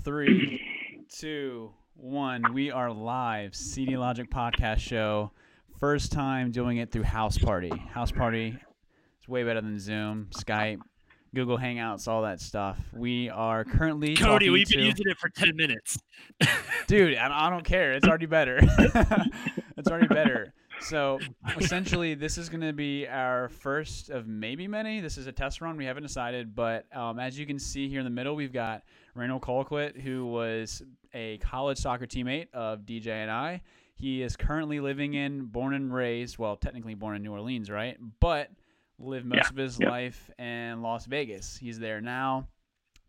3, 2, 1. We are live. CD Logic Podcast Show. First time doing it through House Party. House Party is way better than Zoom, Skype, Google Hangouts, all that stuff. We are currently Cody, we've been using it for 10 minutes. Dude, I don't care. It's already better. It's already better. So essentially, this is going to be our first of maybe many. This is a test run. We haven't decided. But as you can see here in the middle, we've got Randal Colquitt, who was a college soccer teammate of DJ and I. He is currently born and raised, well, technically born in New Orleans, right? But lived most of his life in Las Vegas. He's there now,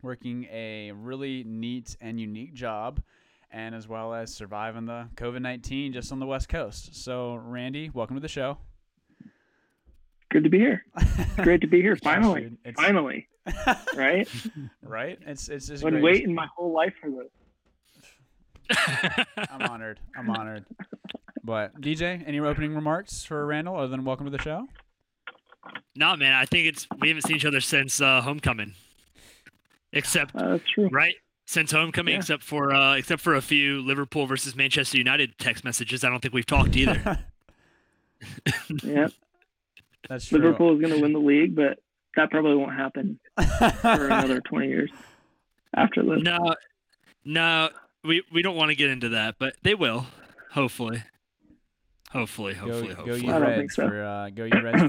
working a really neat and unique job, and as well as surviving the COVID-19 just on the West Coast. So, Randy, welcome to the show. Good to be here. Great to be here. Finally. Finally. Right? Right? It's just been waiting my whole life for this. I'm honored. But, DJ, any opening remarks for Randal other than welcome to the show? No, man. I think we haven't seen each other since homecoming. Except, that's true. Right? Since homecoming, except for a few Liverpool versus Manchester United text messages, I don't think we've talked either. Yeah, that's true. Liverpool is going to win the league, but that probably won't happen for another 20 years after this. No, we don't want to get into that, but they will, hopefully. Go you Reds for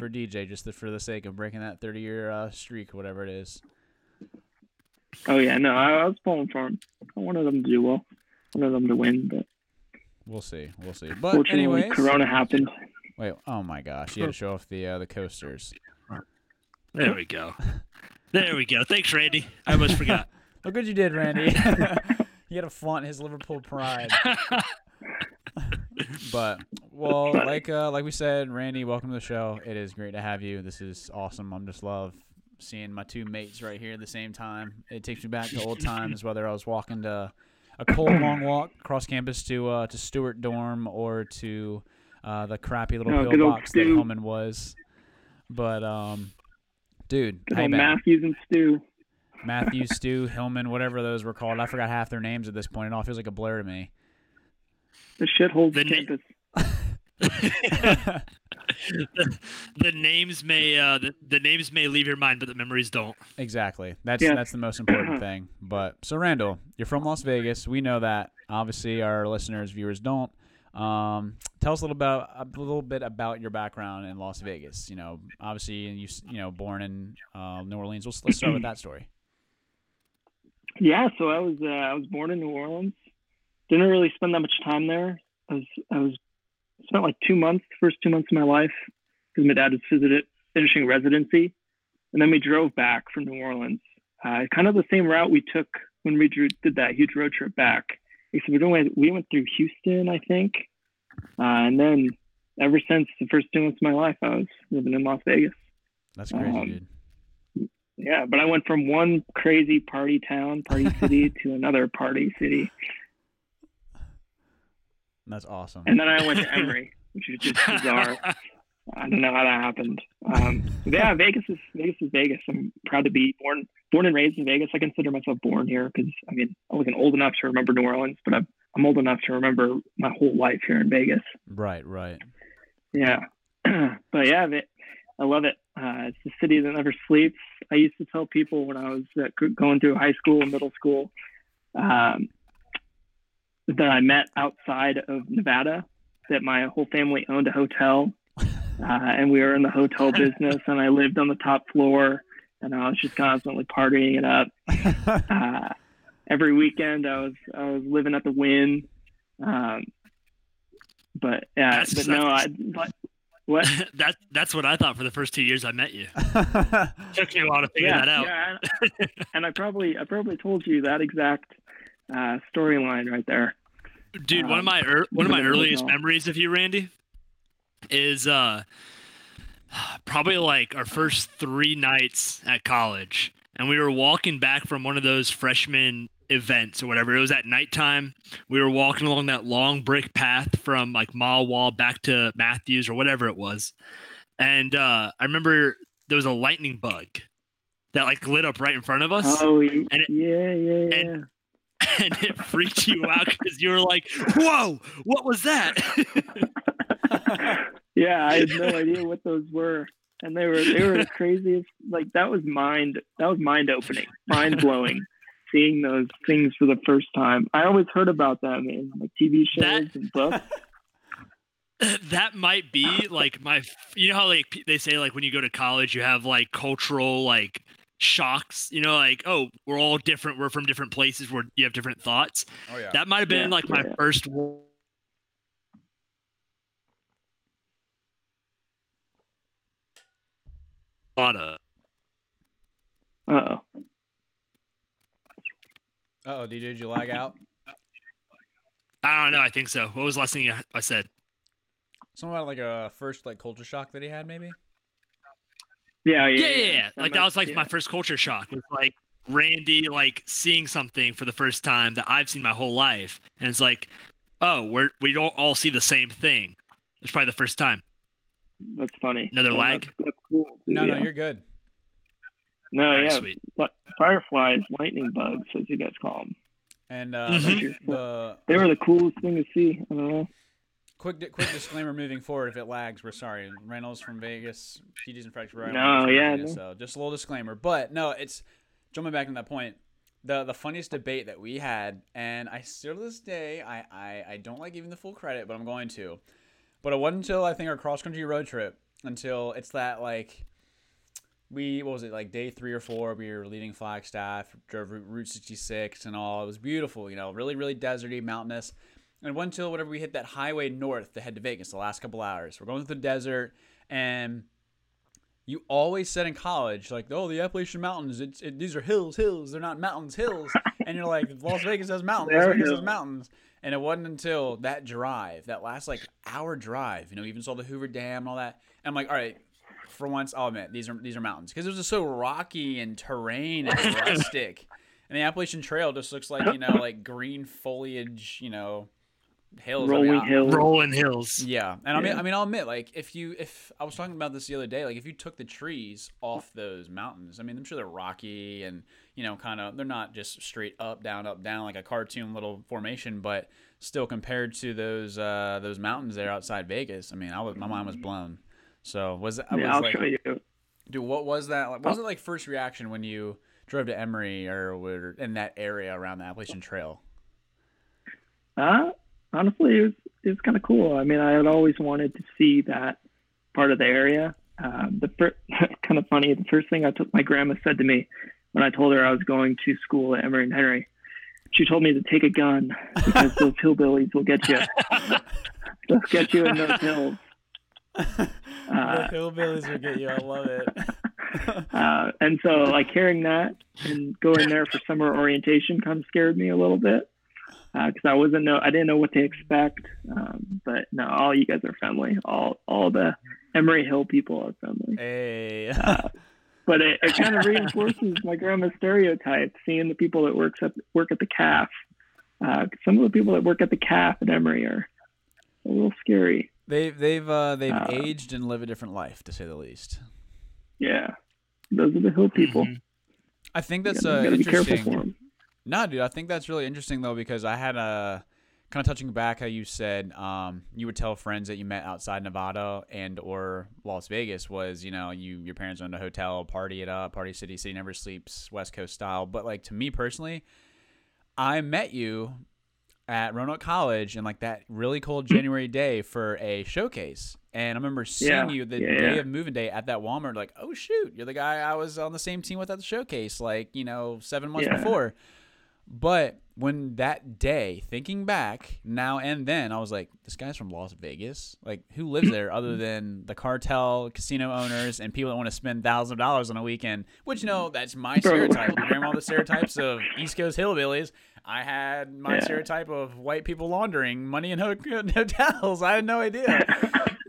DJ, just for the sake of breaking that 30-year streak, whatever it is. Oh, yeah, no, I was pulling for him. I wanted them to do well. I wanted them to win, but... We'll see. But anyways... Corona happened. Wait, oh my gosh, you had to show off the coasters. There we go. Thanks, Randy. I almost forgot. Look what you did, Randy. He had to flaunt his Liverpool pride. But, well, like we said, Randy, welcome to the show. It is great to have you. This is awesome. I'm just love seeing my two mates right here at the same time. It takes me back to old times, whether I was walking to a cold, long walk across campus to Stewart Dorm or to the crappy little pillbox that Hillman was. But, dude. Good old Matthews and Stu. Matthews, Stu, Hillman, whatever those were called. I forgot half their names at this point. It all feels like a blur to me. The shithole campus. The names may leave your mind, but the memories don't. Exactly. That's the most important thing. But so Randal, you're from Las Vegas. We know that. Obviously, our listeners, viewers don't. Tell us a little bit about your background in Las Vegas. You know, obviously, you born in New Orleans. Let's start with that story. Yeah. So I was born in New Orleans. Didn't really spend that much time there. I spent like 2 months, first 2 months of my life, because my dad was finishing residency. And then we drove back from New Orleans. Kind of the same route we took when we did that huge road trip back. Except we went through Houston, I think. And then ever since the first 2 months of my life, I was living in Las Vegas. That's crazy, dude. Yeah, but I went from one crazy party city to another party city. That's awesome. And then I went to Emory, which is just bizarre. I don't know how that happened. Yeah, Vegas is Vegas. I'm proud to be born and raised in Vegas. I consider myself born here because, I wasn't old enough to remember New Orleans, but I'm old enough to remember my whole life here in Vegas. Right. Yeah. But yeah, I love it. It's the city that never sleeps. I used to tell people when I was going through high school and middle school, that I met outside of Nevada, that my whole family owned a hotel, and we were in the hotel business, and I lived on the top floor, and I was just constantly partying it up. Every weekend I was living at the Wynn. But yeah, what? That's what I thought for the first 2 years I met you. Took you a while to figure that out. Yeah, and I probably told you that exact storyline right there. Dude, one of my earliest memories of you, Randy, is probably like our first 3 nights at college, and we were walking back from one of those freshman events or whatever. It was at nighttime. We were walking along that long brick path from like Mile Wall back to Matthews or whatever it was, and I remember there was a lightning bug that like lit up right in front of us. Oh, yeah. and it freaked you out because you were like, "Whoa, what was that?" Yeah, I had no idea what those were, and they were the craziest. Like that was mind opening, mind blowing. Seeing those things for the first time. I always heard about them in like TV shows and books. That might be like you know how like they say like when you go to college you have like cultural like shocks, you know, like, oh, we're all different, we're from different places where you have different thoughts. Oh yeah. That might have been like my first thought of. Uh-oh, DJ, did you lag out? I don't know, I think so. What was the last thing I said? Something about like a first like culture shock that he had, maybe? Yeah. Like that was like my first culture shock. It was like Randy like seeing something for the first time that I've seen my whole life. And it's like, oh, we don't all see the same thing. It's probably the first time. That's funny. Another lag? That's cool. No, you're good. No, right, yeah. Sweet. Fireflies, lightning bugs, as you guys call them. And they were the coolest thing to see. I don't know. Quick disclaimer moving forward, if it lags, we're sorry. Randall's from Vegas, TJ's in Fredericksburg. So just a little disclaimer. But no, it's jumping back to that point. The funniest debate that we had, and I still to this day, I don't like giving the full credit, but I'm going to. But it wasn't until I think our cross country road trip until it's that like what was it, like day 3 or 4, we were leading Flagstaff, drove Route 66 and all. It was beautiful, you know, really, really deserty, mountainous. And it wasn't until whenever we hit that highway north to head to Vegas the last couple hours. We're going through the desert, and you always said in college, like, oh, the Appalachian Mountains, these are hills. They're not mountains, hills. And you're like, Las Vegas has mountains. Las Vegas has mountains. And it wasn't until that drive, that last like hour drive, you know, even saw the Hoover Dam and all that. And I'm like, all right, for once, I'll admit, these are mountains. Because it was just so rocky and terrain and rustic. And the Appalachian Trail just looks like, you know, like green foliage, you know, hills. Rolling hills. Yeah. And I mean, I'll admit, like, if I was talking about this the other day, like, if you took the trees off those mountains, I mean, I'm sure they're rocky and, you know, kind of, they're not just straight up, down, like a cartoon little formation, but still compared to those mountains there outside Vegas, I mean, my mind was blown. So I'll show you. Dude, what was that? What was it like first reaction when you drove to Emory or were in that area around the Appalachian Trail? Honestly, it was kind of cool. I mean, I had always wanted to see that part of the area. Kind of funny. The first thing my grandma said to me when I told her I was going to school at Emory and Henry, she told me to take a gun because those hillbillies will get you. They'll get you in those hills. The hillbillies will get you. I love it. And so, like, hearing that and going there for summer orientation kind of scared me a little bit. Because I didn't know what to expect, but no, all you guys are friendly. All the Emory Hill people are friendly. Hey. But it kind of reinforces my grandma's stereotype, seeing the people that work at the calf. Some of the people that work at the calf at Emory are a little scary. They've aged and live a different life, to say the least. Yeah, those are the hill people. Mm-hmm. I think that's gotta interesting. Be careful for them. No, dude, I think that's really interesting, though, because I had kind of touching back how you said you would tell friends that you met outside Nevada and or Las Vegas was, you know, your parents owned a hotel, party it up, party city never sleeps, West Coast style. But, like, to me personally, I met you at Roanoke College in, like, that really cold January day for a showcase. And I remember seeing you the day of moving day at that Walmart, like, oh, shoot, you're the guy I was on the same team with at the showcase, like, you know, 7 months before. But when that day, thinking back now and then, I was like, this guy's from Las Vegas. Like, who lives there other than the cartel, casino owners, and people that want to spend thousands of dollars on a weekend? Which, you know, that's my stereotype. You hear all the stereotypes of East Coast hillbillies. I had my stereotype of white people laundering money in hotels. I had no idea.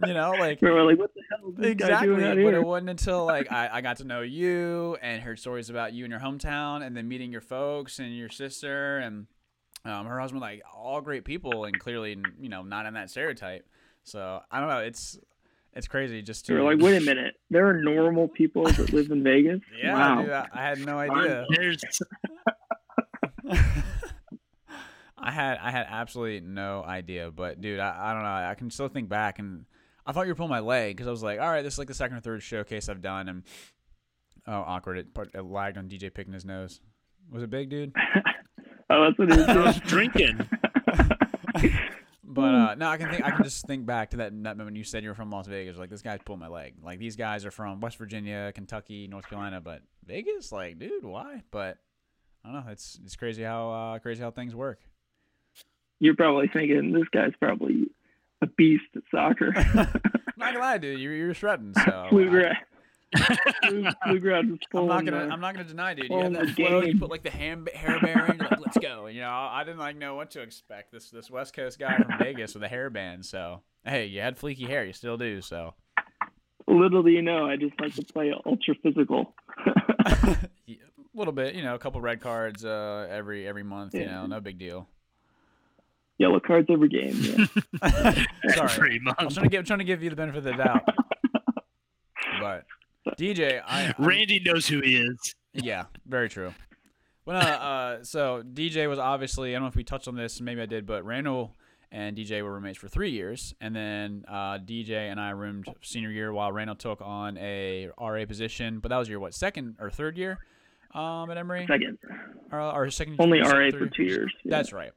You know, like, we were like, what the hell is this exactly. guy doing out But here? it wasn't until like I got to know you and heard stories about you in your hometown, and then meeting your folks and your sister and her husband, like all great people, and clearly, you know, not in that stereotype. So I don't know. It's crazy just to. We were like, wait a minute, there are normal people that live in Vegas. Yeah, wow. dude, I had no idea. had absolutely no idea. But dude, I don't know. I can still think back, and I thought you were pulling my leg because I was like, all right, this is like the second or third showcase I've done, and awkward. It lagged on DJ picking his nose. Was it big, dude? Oh, that's what it is. I was drinking. But no, I can just think back to that moment you said you were from Las Vegas. Like, this guy's pulling my leg. Like, these guys are from West Virginia, Kentucky, North Carolina, but Vegas, like, dude, why? But I don't know. It's crazy how things work. You're probably thinking this guy's probably a beast at soccer. I'm not gonna lie, dude. You're shredding. So Bluegrass. I'm not gonna deny, dude. You had that flow. You put like the hair band. You're like, let's go. You know, I didn't like know what to expect. This West Coast guy from Vegas with a hairband. So hey, you had fleeky hair. You still do. So little do you know, I just like to play ultra physical. A little bit. You know, a couple red cards every month. Yeah. You know, no big deal. Yellow cards every game. Yeah. Sorry, Every month. I was trying to give you the benefit of the doubt. But DJ, Randy knows who he is. Yeah, very true. Well, so DJ was obviously, I don't know if we touched on this, maybe I did, but Randall and DJ were roommates for 3 years, and then DJ and I roomed senior year while Randall took on a RA position. But that was your second or third year at Emory? Second. Or second. Only RA for 2 years. Yeah. That's right.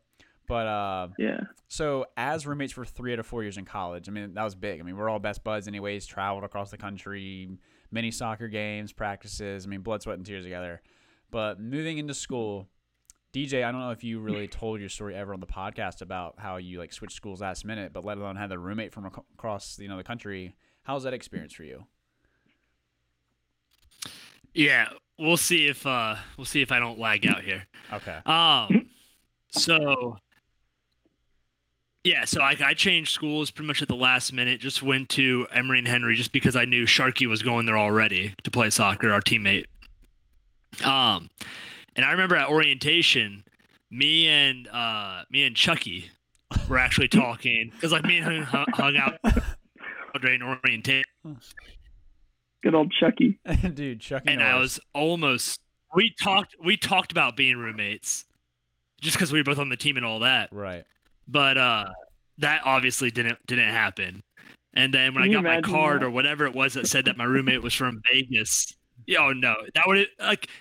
But yeah. So as roommates for 3 out of 4 years in college, I mean, that was big. I mean, we're all best buds anyways, traveled across the country, many soccer games, practices. I mean, blood, sweat, and tears together. But moving into school, DJ, I don't know if you really told your story ever on the podcast about how you like switched schools last minute, but let alone had a roommate from across the country. How was that experience for you? Yeah, we'll see if I don't lag out here. Okay. So I changed schools pretty much at the last minute. Just went to Emory and Henry just because I knew Sharky was going there already to play soccer, our teammate. And I remember at orientation, me and Chucky were actually talking because like me and him hung out during orientation. Good old Chucky. Dude, Chucky. And I was almost we talked about being roommates just because we were both on the team and all that. Right. But that obviously didn't happen. And then when I got my card or whatever it was that said that my roommate was from Vegas. Oh no, that would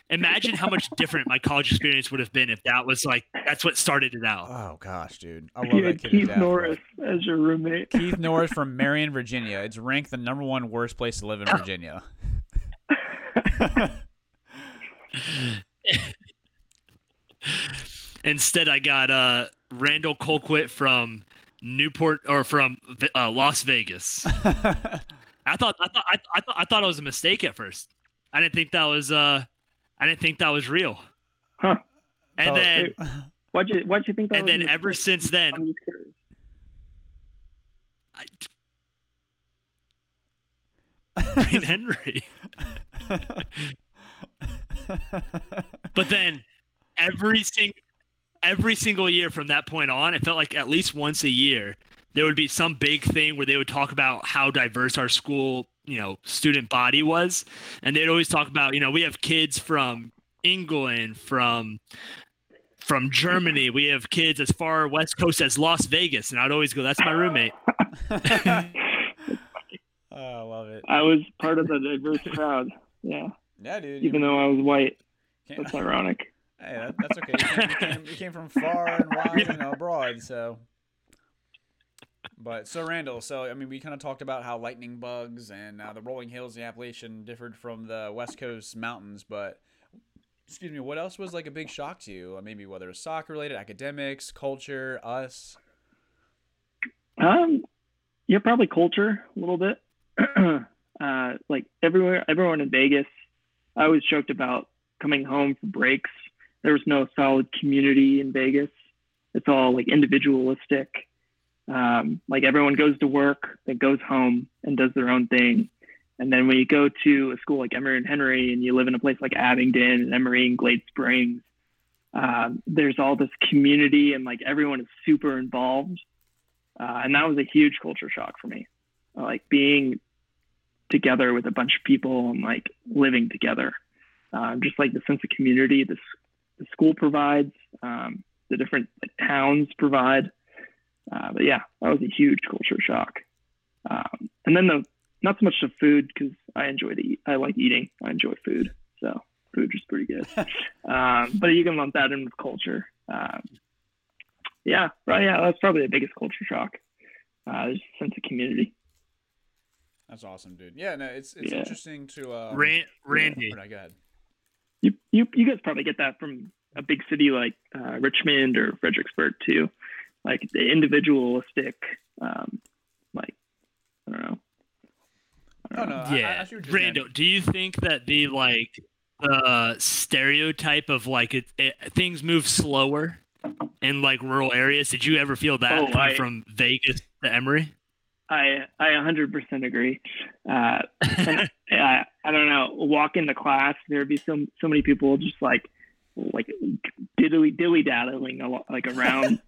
imagine how much different my college experience would have been if that was that's what started it out. Oh gosh, dude, I love that had kid. Keith Norris as your roommate. Keith Norris from Marion, Virginia. It's ranked the #1 worst place to live in Virginia. Instead, I got Randal Colquitt from Newport or from Las Vegas. I thought it was a mistake at first. I didn't think that was real. Huh. And then why'd you think that? And then ever since then, Henry. But then every single year from that point on, it felt like at least once a year there would be some big thing where they would talk about how diverse our school, student body was. And they'd always talk about, we have kids from England, from Germany. We have kids as far west coast as Las Vegas. And I'd always go, that's my roommate. Oh, I love it. I was part of the diverse crowd. Yeah. Yeah, dude. Even though I was white. That's ironic. Hey, that's okay. You came from far and wide and abroad, so. But so Randall, I mean, we kind of talked about how lightning bugs and the rolling hills of the Appalachian differed from the West Coast mountains. But excuse me, what else was like a big shock to you? Maybe whether it's soccer related, academics, culture, us. Yeah, probably culture a little bit. Like everyone in Vegas, I always joked about coming home for breaks. There was no solid community in Vegas. It's all like individualistic. Like everyone goes to work, then goes home and does their own thing. And then when you go to a school like Emory and Henry and you live in a place like Abingdon and Emory and Glade Springs, there's all this community and like everyone is super involved. And that was a huge culture shock for me. Like being together with a bunch of people and like living together. Just like the sense of community the school provides. the different towns provide. But yeah, that was a huge culture shock. And then not so much the food, because I like eating. I enjoy food, so food was pretty good. But you can lump that in with culture. Yeah, that's probably the biggest culture shock. There's a sense of community. That's awesome, dude. Yeah, no, it's interesting to Randy. Go ahead. You guys probably get that from a big city like Richmond or Fredericksburg too, like the individualistic, like I don't know. Yeah, Randall, do you think that the stereotype of things move slower in rural areas? Did you ever feel that coming from Vegas to Emory? I 100% agree. And I don't know. Walk into class, there'd be so many people just dilly daddling around,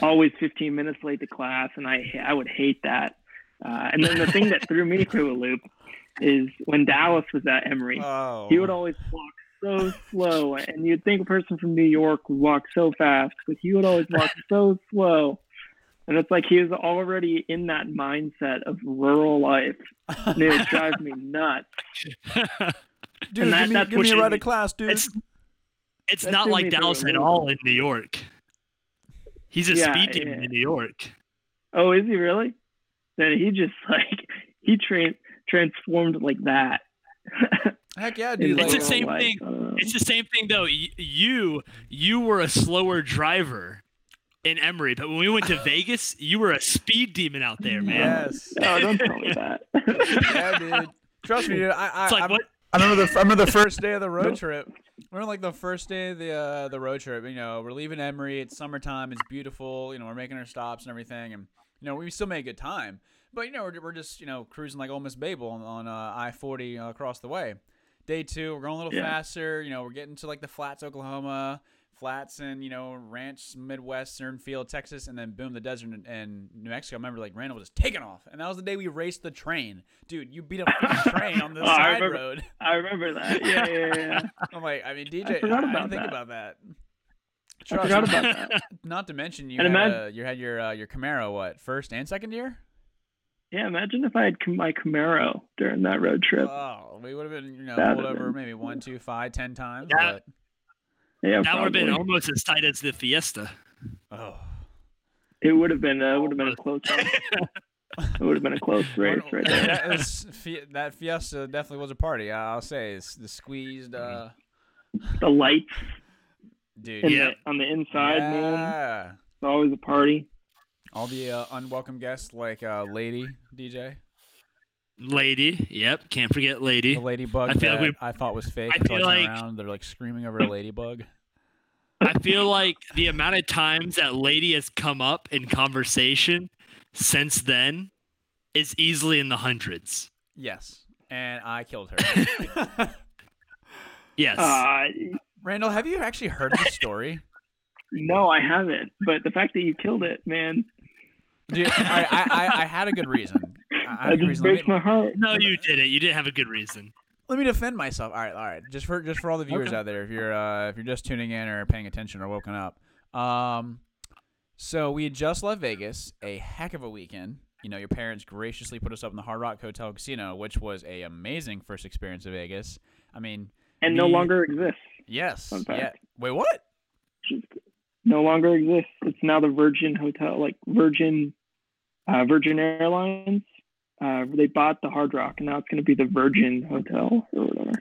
always 15 minutes late to class, and I would hate that. And then the thing that threw me through a loop is when Dallas was at Emory, he would always walk so slow, and you'd think a person from New York would walk so fast, but he would always walk so slow. And it's like he was already in that mindset of rural life. And it would drive me nuts. Dude, give me a ride to class, dude. It's not like Dallas at all in New York. He's a speed demon in New York. Oh, is he really? Then he just he transformed like that. Heck yeah, dude. It's the same thing. It's the same thing though. You were a slower driver in Emory, but when we went to Vegas, you were a speed demon out there, man. Yes. Oh, don't tell me that. Yeah, dude. Trust me, dude. What? I remember the first day of the road trip. We're the first day of the road trip. We're leaving Emory. It's summertime. It's beautiful. We're making our stops and everything, and we still made a good time. But we're just cruising like Ole Miss Babel on I-40 across the way. Day 2, we're going a little faster. We're getting to the Flats, Oklahoma. Flats and Ranch, Midwestern Field, Texas, and then boom, the desert in New Mexico. I remember Randall was just taking off, and that was the day we raced the train. Dude, you beat up the train on the side road. I remember that. Yeah. I'm DJ, I didn't think about that. I forgot about that. Not to mention you had your Camaro, first and second year? Yeah, imagine if I had my Camaro during that road trip. Oh, we would have been pulled over maybe 1, 2, 5, 10 times. But yeah, that would have been almost as tight as the Fiesta. Oh, it would have been. It would have been a close one. It would have been a close race right there. That Fiesta definitely was a party. I'll say it's the squeezed. The lights, dude. On the inside, man. It's always a party. All the unwelcome guests Lady DJ. Lady, yep, can't forget Lady. The ladybug I thought was fake. I feel around, they're screaming over a ladybug. I feel like the amount of times that Lady has come up in conversation since then is easily in the hundreds. Yes, and I killed her. Yes. Randall, have you actually heard the story? No, I haven't. But the fact that you killed it, man. Dude, I had a good reason. That just breaks my heart. No, you didn't. You didn't have a good reason. Let me defend myself. All right. Just for all the viewers out there, if you're just tuning in or paying attention or woken up, so we had just left Vegas, a heck of a weekend. Your parents graciously put us up in the Hard Rock Hotel Casino, which was a amazing first experience of Vegas. No longer exists. Yes. Yeah. Wait, what? No longer exists. It's now the Virgin Hotel, Virgin Airlines. They bought the Hard Rock, and now it's going to be the Virgin Hotel or whatever.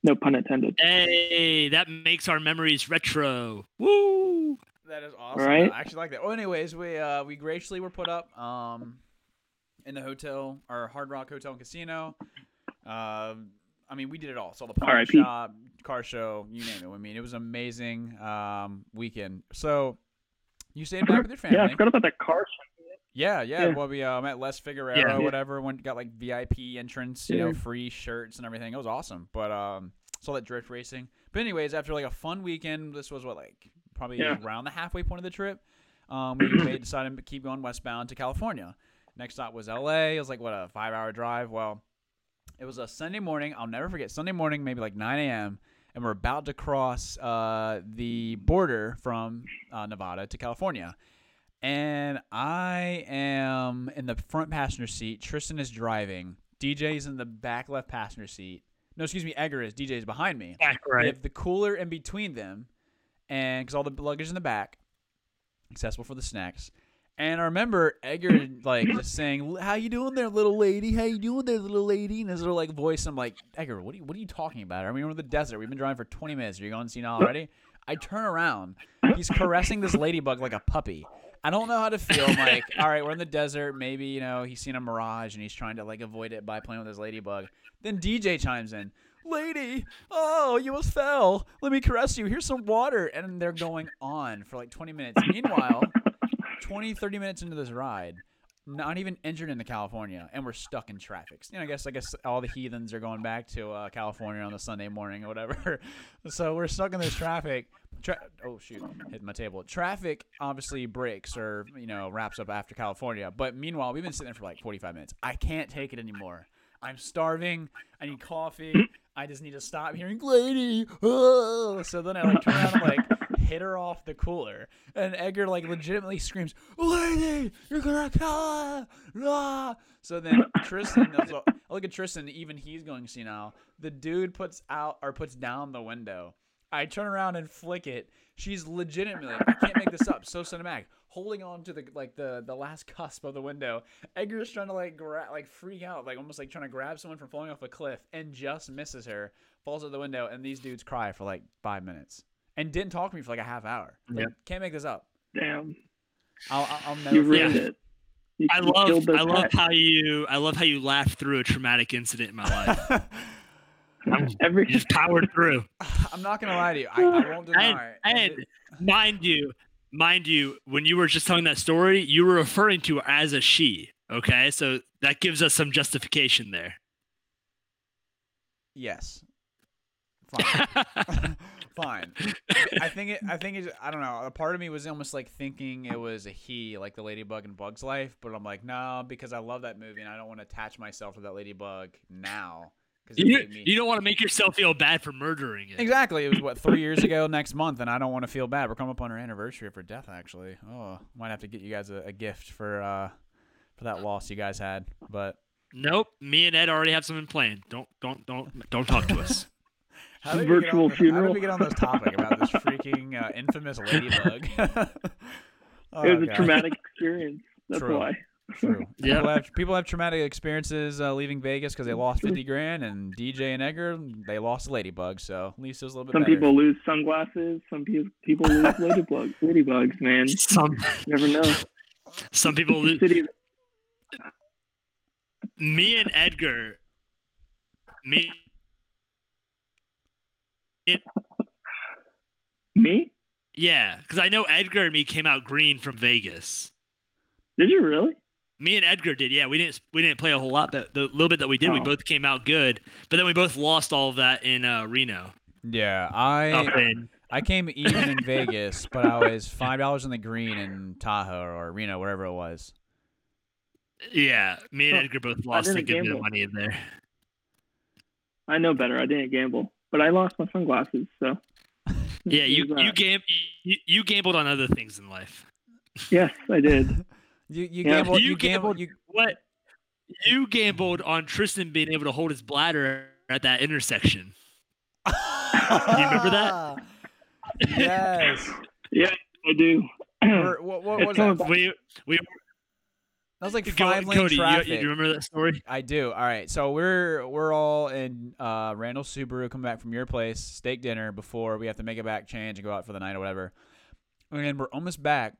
No pun intended. Hey, that makes our memories retro. Woo! That is awesome. Right? I actually like that. Oh, anyways, we graciously were put up in the hotel, our Hard Rock Hotel and Casino. We did it all. Saw the pawn shop, car show, you name it. It was an amazing weekend. So you stayed back with your family. Yeah, I forgot about that car show. Yeah. Well, we met Les Figueroa, whatever. Got VIP entrance, free shirts and everything. It was awesome. But saw that drift racing. But anyways, after a fun weekend, this was probably around the halfway point of the trip. We decided to keep going westbound to California. Next stop was LA. It was a 5-hour drive. Well, it was a Sunday morning. I'll never forget. Sunday morning, maybe 9 a.m. and we're about to cross the border from Nevada to California. And I am in the front passenger seat. Tristan is driving. DJ's in the back left passenger seat. No, excuse me, Edgar is. DJ's behind me. Back right. We have the cooler in between them, and because all the luggage is in the back, accessible for the snacks. And I remember Edgar like just saying, "How you doing there, little lady? How you doing there, little lady?" And his little like voice. I'm like, Edgar, what are you talking about? I mean, we're in the desert. We've been driving for 20 minutes. Are you going to see now already? I turn around. He's caressing this ladybug like a puppy. I don't know how to feel. I'm like, all right, we're in the desert. Maybe, he's seen a mirage and he's trying to like avoid it by playing with his ladybug. Then DJ chimes in. Lady, oh, you almost fell. Let me caress you. Here's some water. And they're going on for like 20 minutes. Meanwhile, 20, 30 minutes into this ride, not even entered into California, and we're stuck in traffic. I guess all the heathens are going back to California on the Sunday morning or whatever. So we're stuck in this traffic. Oh, shoot. Hit my table. Traffic obviously breaks or, wraps up after California. But meanwhile, we've been sitting there for like 45 minutes. I can't take it anymore. I'm starving. I need coffee. I just need to stop hearing, lady. Oh. So then I like turn around and like hit her off the cooler. And Edgar like legitimately screams, lady, you're going to kill her. Ah. So then Tristan, I look at Tristan, even he's going senile. The dude puts down the window. I turn around and flick it. She's legitimately, I can't make this up, so cinematic, holding on to the last cusp of the window. Edgar's trying to freak out, almost like trying to grab someone from falling off a cliff, and just misses her, falls out the window, and these dudes cry for like 5 minutes and didn't talk to me for like a half hour. Yeah. Can't make this up. Damn. I'll never You forget ruined it. it. I love how you laughed through a traumatic incident in my life. You just powered through. I'm not gonna lie to you. I won't deny. And mind you, when you were just telling that story, you were referring to her as a she. Okay, so that gives us some justification there. Yes. Fine. Fine. I think it's, I don't know. A part of me was almost like thinking it was a he, like the ladybug in Bug's Life, but I'm like, no, because I love that movie and I don't want to attach myself to that ladybug now. You don't want to make yourself feel bad for murdering it. Exactly. It was 3 years ago next month, and I don't want to feel bad. We're coming up on our anniversary of her death, actually. Oh, might have to get you guys a gift for that loss you guys had. But nope, me and Ed already have something planned. Don't talk to us. How did we get on this topic about this freaking infamous ladybug? It was a traumatic experience. That's why. True. Yeah. People have traumatic experiences leaving Vegas because they lost $50,000, and DJ and Edgar, they lost a ladybug. So at least it was a little bit Some better. people lose sunglasses. Some people lose ladybugs, man. You never know. Some people lose. Me and Edgar. Me. Me? Yeah, because I know Edgar and me came out green from Vegas. Did you really? Me and Edgar did, yeah. We didn't play a whole lot. The little bit that we did, we both came out good. But then we both lost all of that in Reno. Yeah, I came even in Vegas, but I was $5 in the green in Tahoe or Reno, wherever it was. Yeah, me and Edgar both lost a good bit of money in there. I know better. I didn't gamble, but I lost my sunglasses. So yeah, you gambled on other things in life. Yes, I did. You gambled. What? You gambled on Tristan being able to hold his bladder at that intersection. Do you remember that? Yes. Yeah, I do. What was that? That was like 5-lane traffic. You remember that story? I do. All right. So we're all in Randall Subaru coming back from your place, steak dinner before we have to make a back change and go out for the night or whatever. And we're almost back.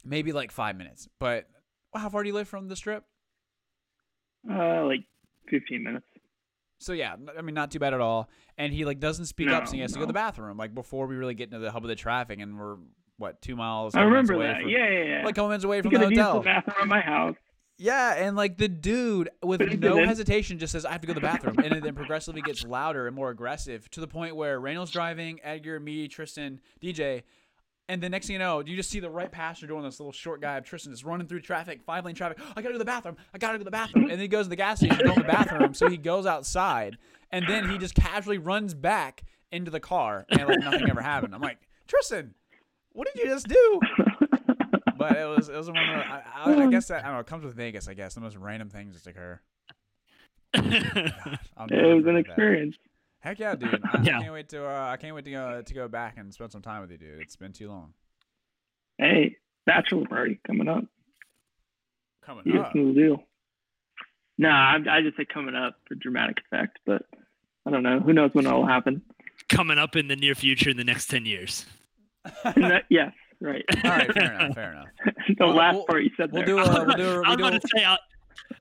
Maybe like 5 minutes. But how far do you live from the strip? Like 15 minutes. So yeah, I mean, not too bad at all. And he like doesn't speak up, so he has to go to the bathroom. Like before we really get into the hub of the traffic, and we're 2 miles? I remember that. Yeah. Like a couple minutes away from the hotel. Use the bathroom at my house. Yeah, and like the dude with no hesitation just says, "I have to go to the bathroom," and then progressively gets louder and more aggressive to the point where Reynolds driving, Edgar, me, Tristan, DJ. And the next thing you know, you just see the right passenger door, and this little short guy of Tristan is running through traffic, 5-lane traffic. I gotta go to the bathroom. And then he goes to the gas station to go to the bathroom. So he goes outside, and then he just casually runs back into the car, and like nothing ever happened. I'm like, Tristan, what did you just do? But it was one of the, I guess that, I don't know, it comes with Vegas, I guess. The most random things just occur. God, it was an experience. Heck yeah, dude! I can't wait to go back and spend some time with you, dude. It's been too long. Hey, bachelor party coming up. Coming up. Deal. Nah, I just said coming up for dramatic effect, but I don't know. Who knows when it'll happen? Coming up in the near future in the next 10 years. Yes, right. All right, fair enough. The last part you said there.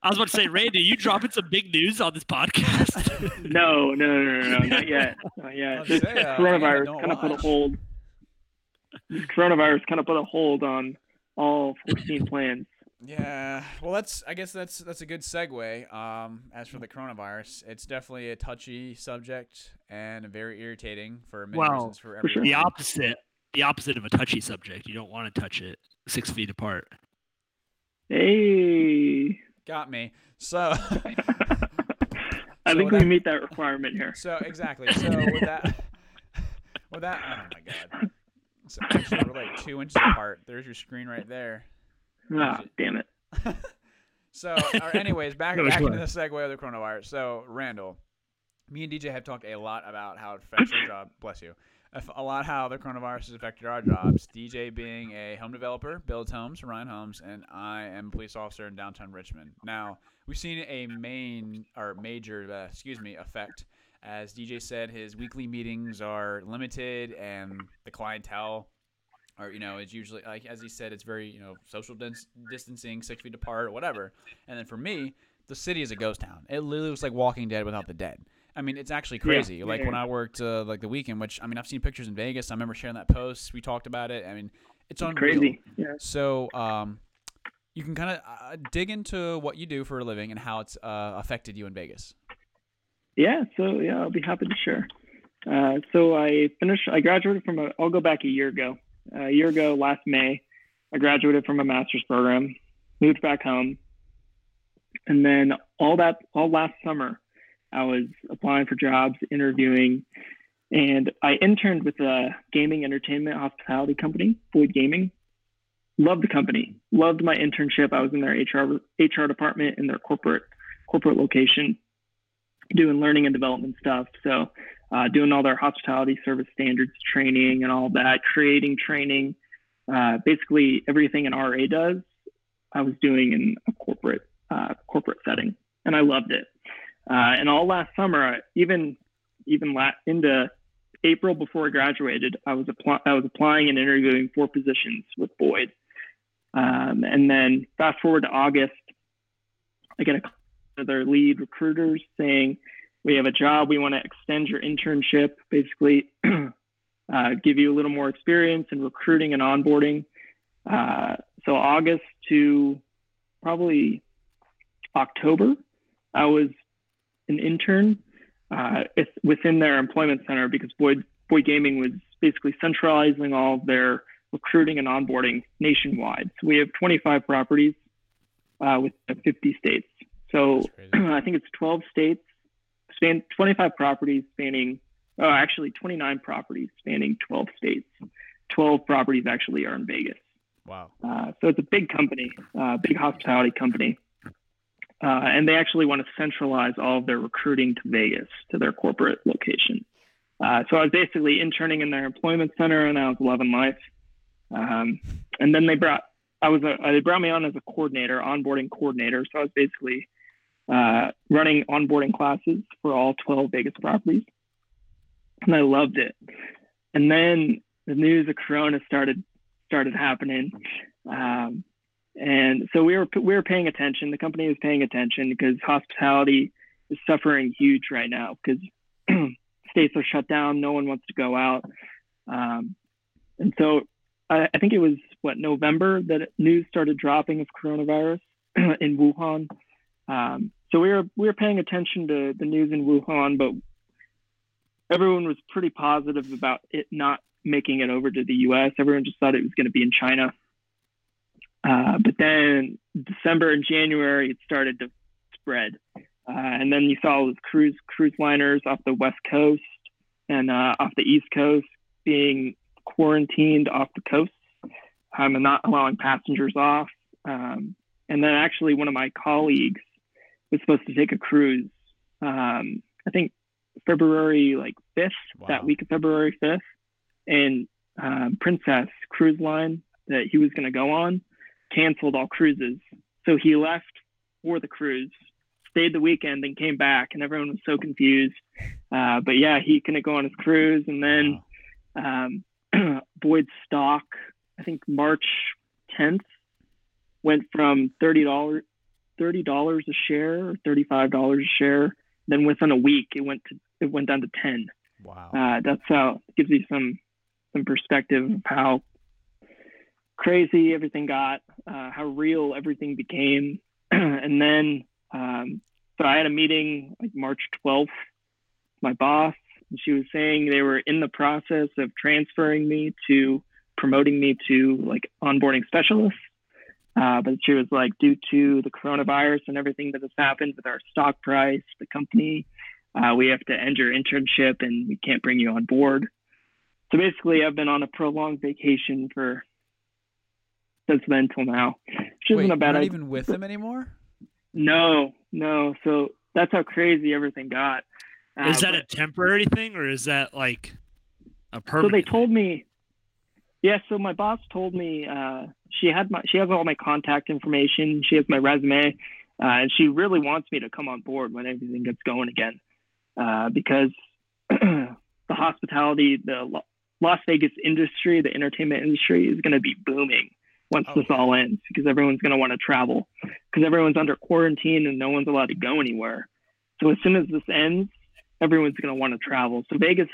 I was about to say, Randy, are you dropping some big news on this podcast? No, not yet. This coronavirus kind of put a hold. This coronavirus kind of put a hold on all 14 plans. Yeah, well, I guess that's a good segue. As for the coronavirus, it's definitely a touchy subject and very irritating for many reasons for everyone. The opposite of a touchy subject. You don't want to touch it 6 feet apart. Hey, got me. So I think we meet that requirement here. So exactly. So with that, oh my God. So actually, we're like 2 inches apart. There's your screen right there. Ah, damn it. So, anyways, back into the segue of the coronavirus. So, Randall, me and DJ have talked a lot about how it affects our job. Bless you. A lot how the coronavirus has affected our jobs. DJ being a home developer, builds homes, Ryan Homes, and I am a police officer in downtown Richmond. Now, we've seen a major effect. As DJ said, his weekly meetings are limited, and the clientele it's usually, like as he said, it's very, social distancing, 6 feet apart or whatever. And then for me, the city is a ghost town. It literally looks like Walking Dead without the dead. I mean, it's actually crazy. When I worked like the weekend, which, I mean, I've seen pictures in Vegas. I remember sharing that post. We talked about it. I mean, it's unreal. Crazy. Yeah. So you can kind of dig into what you do for a living and how it's affected you in Vegas. Yeah. So, I'll be happy to share. So I graduated I'll go back a year ago. A year ago, last May, I graduated from a master's program, moved back home, and then all last summer, I was applying for jobs, interviewing, and I interned with a gaming entertainment hospitality company, Boyd Gaming. Loved the company, loved my internship. I was in their HR department in their corporate location, doing learning and development stuff. So. Doing all their hospitality service standards training and all that, creating training, basically everything an RA does, I was doing in a corporate setting, and I loved it. And all last summer, even into April before I graduated, I was applying and interviewing for positions with Boyd. And then fast forward to August, I get a call from their lead recruiters saying, we have a job. We want to extend your internship, basically give you a little more experience in recruiting and onboarding. So August to probably October, I was an intern within their employment center because Boyd Gaming was basically centralizing all of their recruiting and onboarding nationwide. So we have 25 properties with 50 states. So I think it's 12 states. 25 properties spanning, 29 properties spanning 12 states. 12 properties actually are in Vegas. Wow. So it's a big company, big hospitality company. And they actually want to centralize all of their recruiting to Vegas, to their corporate location. So I was basically interning in their employment center, and I was loving life. And then they brought me on as a coordinator, onboarding coordinator. So I was basically running onboarding classes for all 12 Vegas properties, and I loved it. And then the news of Corona started happening, and so we were paying attention. The company was paying attention because hospitality is suffering huge right now because states are shut down. No one wants to go out, and so I think it was November that news started dropping of coronavirus in Wuhan. So we were paying attention to the news in Wuhan, but everyone was pretty positive about it not making it over to the U.S. Everyone just thought it was going to be in China. But then December and January, it started to spread. And then you saw all those cruise liners off the West Coast and off the East Coast, being quarantined off the coast, and not allowing passengers off. And then actually one of my colleagues was supposed to take a cruise, I think February 5th, that week of February 5th. And Princess Cruise Line that he was going to go on canceled all cruises. So he left for the cruise, stayed the weekend, and came back, and everyone was so confused. But yeah, he couldn't go on his cruise. And then Boyd's stock, I think March 10th, went from $30 a share or $35 a share. Then within a week, it went down to 10. Wow. That's how it gives you some perspective of how crazy everything got, how real everything became. And then, so I had a meeting March 12th, my boss, and she was saying they were in the process of promoting me to onboarding specialist. But she was due to the coronavirus and everything that has happened with our stock price, the company, we have to end your internship and we can't bring you on board. So basically, I've been on a prolonged vacation since then till now. Which isn't a bad you're not idea. even with them anymore? No. So that's how crazy everything got. Is that a temporary thing, or is that a permanent? So they told me. Yeah. So my boss told me she has all my contact information. She has my resume, and she really wants me to come on board when everything gets going again, because the hospitality, the Las Vegas industry, the entertainment industry is going to be booming once this all ends, because everyone's going to want to travel, because everyone's under quarantine and no one's allowed to go anywhere. So as soon as this ends, everyone's going to want to travel. So Vegas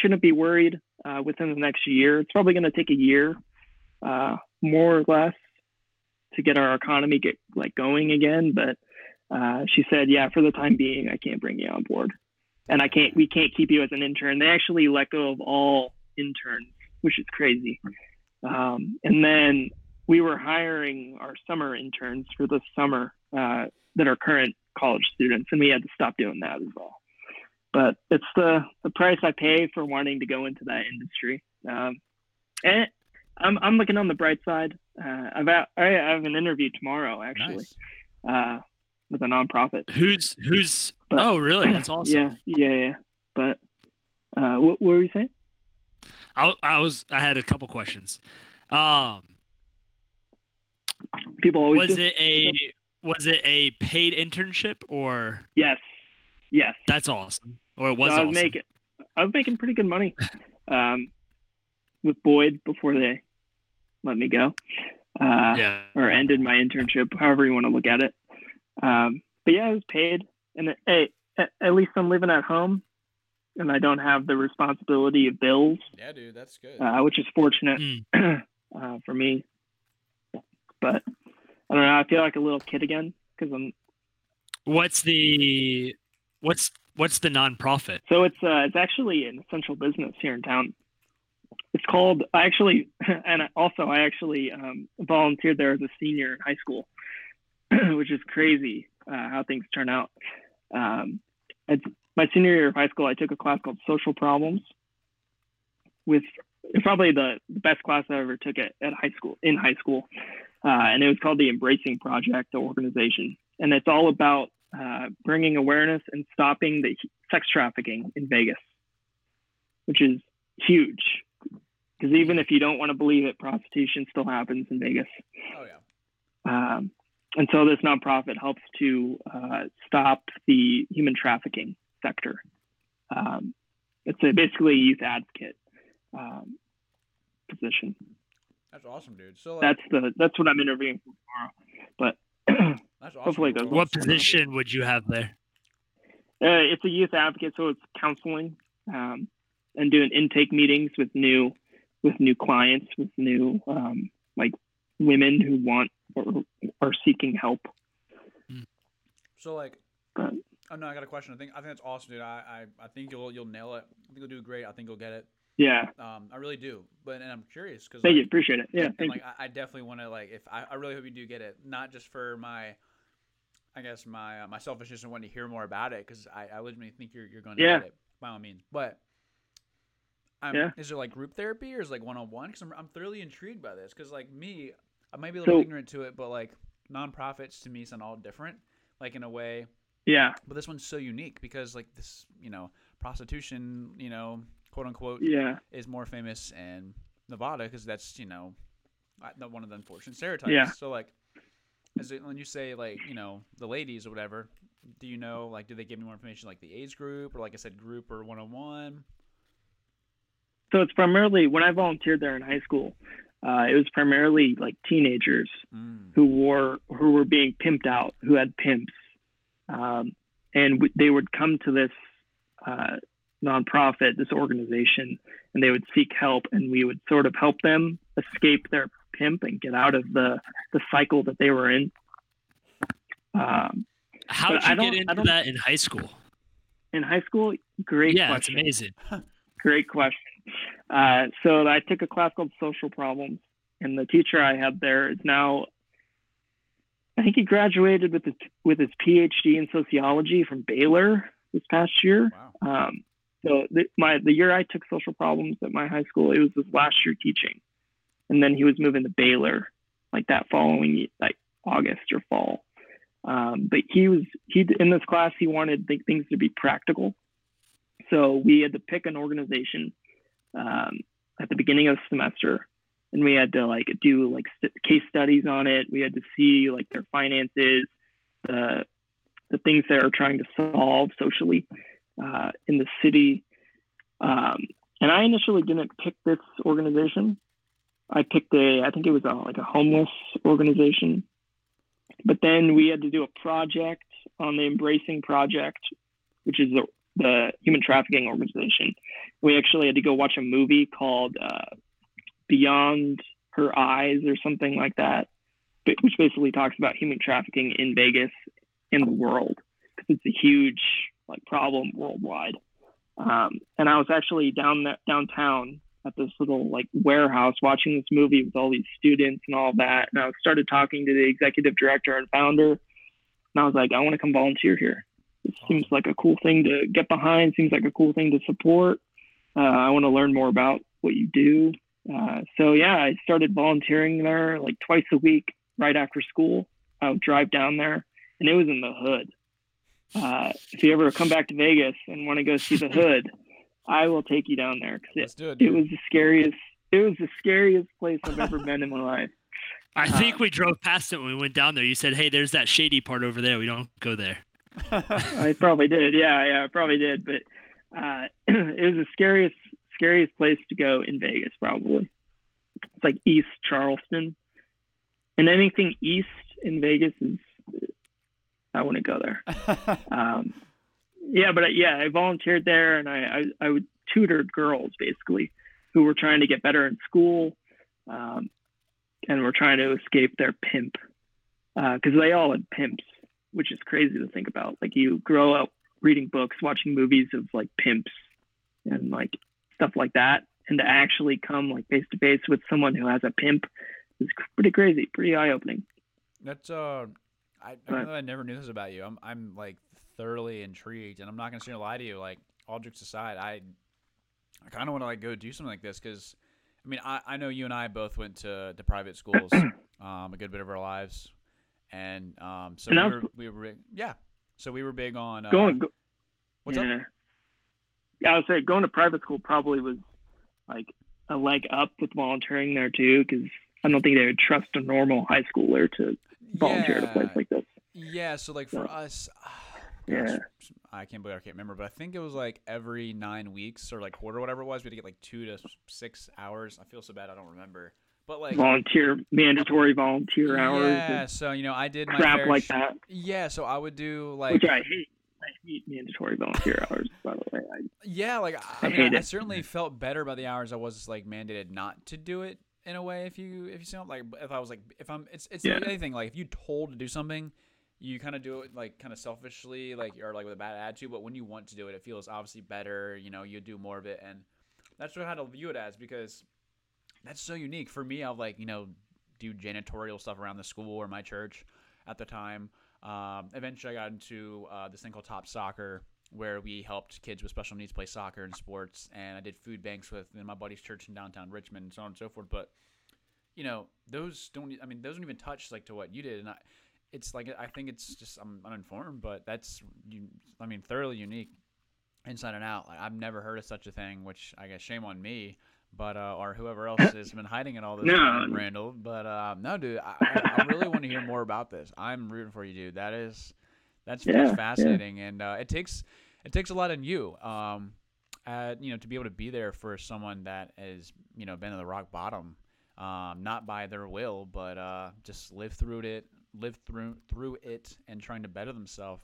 shouldn't be worried within the next year. It's probably going to take a year, more or less, to get our economy going again. But she said, yeah, for the time being, I can't bring you on board. And we can't keep you as an intern. They actually let go of all interns, which is crazy. And then we were hiring our summer interns for this summer that are current college students, and we had to stop doing that as well. But it's the price I pay for wanting to go into that industry. And I'm looking on the bright side. I have an interview tomorrow, actually. Nice. With a nonprofit. Oh, really? That's awesome. Yeah. But what were you saying? I had a couple questions. People always was it a paid internship or? Yes. That's awesome. Or it was awesome. I was making pretty good money with Boyd before they let me go. Or ended my internship, however you want to look at it. But yeah, I was paid, and at least I'm living at home, and I don't have the responsibility of bills. Yeah, dude, that's good. Which is fortunate for me. But I don't know. I feel like a little kid again because I'm. What's the nonprofit? So it's actually an essential business here in town. It's called I actually volunteered there as a senior in high school, which is crazy how things turn out. It's my senior year of high school. I took a class called Social Problems, with probably the best class I ever took in high school, and it was called the Embracing Project, the organization, and it's all about bringing awareness and stopping the sex trafficking in Vegas, which is huge. Because even if you don't want to believe it, prostitution still happens in Vegas. Oh yeah. And so this nonprofit helps to stop the human trafficking sector. It's basically a youth advocate position. That's awesome, dude. So that's what I'm interviewing for tomorrow. But that's awesome. Hopefully it goes. What position would you have there? It's a youth advocate, so it's counseling and doing intake meetings with new clients, with new women who want or are seeking help. So I got a question. I think that's awesome, dude. I think you'll nail it. I think you'll do great. I think you'll get it. Yeah. I really do. And I'm curious because thank you, appreciate it. Yeah. And I definitely want to if I really hope you do get it, not just for my selfishness and wanting to hear more about it, because I legitimately think you're going to get it. by all means. But is there like group therapy or is it like one-on-one? Because I'm thoroughly intrigued by this. Because like me, I might be a little ignorant to it, but like nonprofits to me sound all different, like in a way. Yeah. But this one's so unique because like this, prostitution, quote unquote, is more famous in Nevada because that's, one of the unfortunate stereotypes. Yeah. So like, when you say like, the ladies or whatever, do you know, like, do they give me more information like the age group or like I said, group or one-on-one? So it's primarily, when I volunteered there in high school, it was primarily like teenagers who were being pimped out, who had pimps. And they would come to this nonprofit, this organization, and they would seek help, and we would sort of help them escape their pimp and get out of the cycle that they were in. How did you get into that in high school? In high school, great question. Yeah, it's amazing. Great question. So I took a class called Social Problems, and the teacher I had there is now, I think he graduated with his PhD in sociology from Baylor this past year. Wow. So the year I took Social Problems at my high school, it was his last year teaching, and then he was moving to Baylor like that following like August or fall. But he in this class he wanted things to be practical. So we had to pick an organization at the beginning of the semester, and we had to like do like case studies on it. We had to see like their finances, the things they're trying to solve socially in the city. And I initially didn't pick this organization. I picked I think it was like a homeless organization. But then we had to do a project on the Embracing Project, which is the human trafficking organization. We actually had to go watch a movie called Beyond Her Eyes or something like that, which basically talks about human trafficking in Vegas and the world, because it's a huge like problem worldwide. And I was actually downtown at this little like warehouse watching this movie with all these students and all that. And I started talking to the executive director and founder, and I was like, I want to come volunteer here. It seems like a cool thing to get behind. Seems like a cool thing to support. I want to learn more about what you do. So yeah, I started volunteering there like twice a week right after school. I would drive down there, and it was in the hood. If you ever come back to Vegas and want to go see the hood, I will take you down there, because it was the scariest. It was the scariest place I've ever been in my life. I think we drove past it when we went down there. You said, "Hey, there's that shady part over there. We don't go there." I probably did. Yeah, I probably did. But it was the scariest place to go in Vegas, probably. It's like East Charleston, and anything east in Vegas is. I wouldn't go there. I volunteered there, and I would tutored girls basically who were trying to get better in school, and were trying to escape their pimp, because they all had pimps, which is crazy to think about. Like, you grow up reading books, watching movies of like pimps and like stuff like that, and to actually come like face to face with someone who has a pimp is pretty crazy, pretty eye opening. That's I never knew this about you. I'm like thoroughly intrigued, and I'm not gonna lie to you. Like, all jokes aside, I kind of want to like go do something like this, because I mean I know you and I both went to private schools a good bit of our lives, and so we were so we were big on what's up? Yeah, I would say going to private school probably was like a leg up with volunteering there too, because I don't think they would trust a normal high schooler to volunteer at a place like this. Yeah, so like for us, I can't remember, but I think it was like every 9 weeks or like quarter, whatever it was, we had to get like 2 to 6 hours. I feel so bad, I don't remember. But like mandatory volunteer hours. Yeah, so I did my crap like that. Yeah, so I would do like, which I hate. I hate mandatory volunteer hours, by the way. I certainly felt better about the hours I was like mandated not to do it. In a way, if you see like, if I was like, anything, like if you told to do something, you kind of do it like kind of selfishly, like, or like with a bad attitude. But when you want to do it, it feels obviously better. You do more of it, and that's what I had to view it as, because that's so unique for me. I'll like do janitorial stuff around the school or my church at the time. Eventually, I got into this thing called Top Soccer, where we helped kids with special needs play soccer and sports, and I did food banks with my buddy's church in downtown Richmond, and so on and so forth. But those don't even touch like to what you did, and it's like I think it's just I'm uninformed, but that's thoroughly unique inside and out. Like, I've never heard of such a thing, which I guess shame on me, but or whoever else has been hiding it all this time, Randall. But no, dude, I really want to hear more about this. I'm rooting for you, dude. That's fascinating, and it takes a lot in you, to be able to be there for someone that has been at the rock bottom, not by their will, but just lived through it, and trying to better themselves.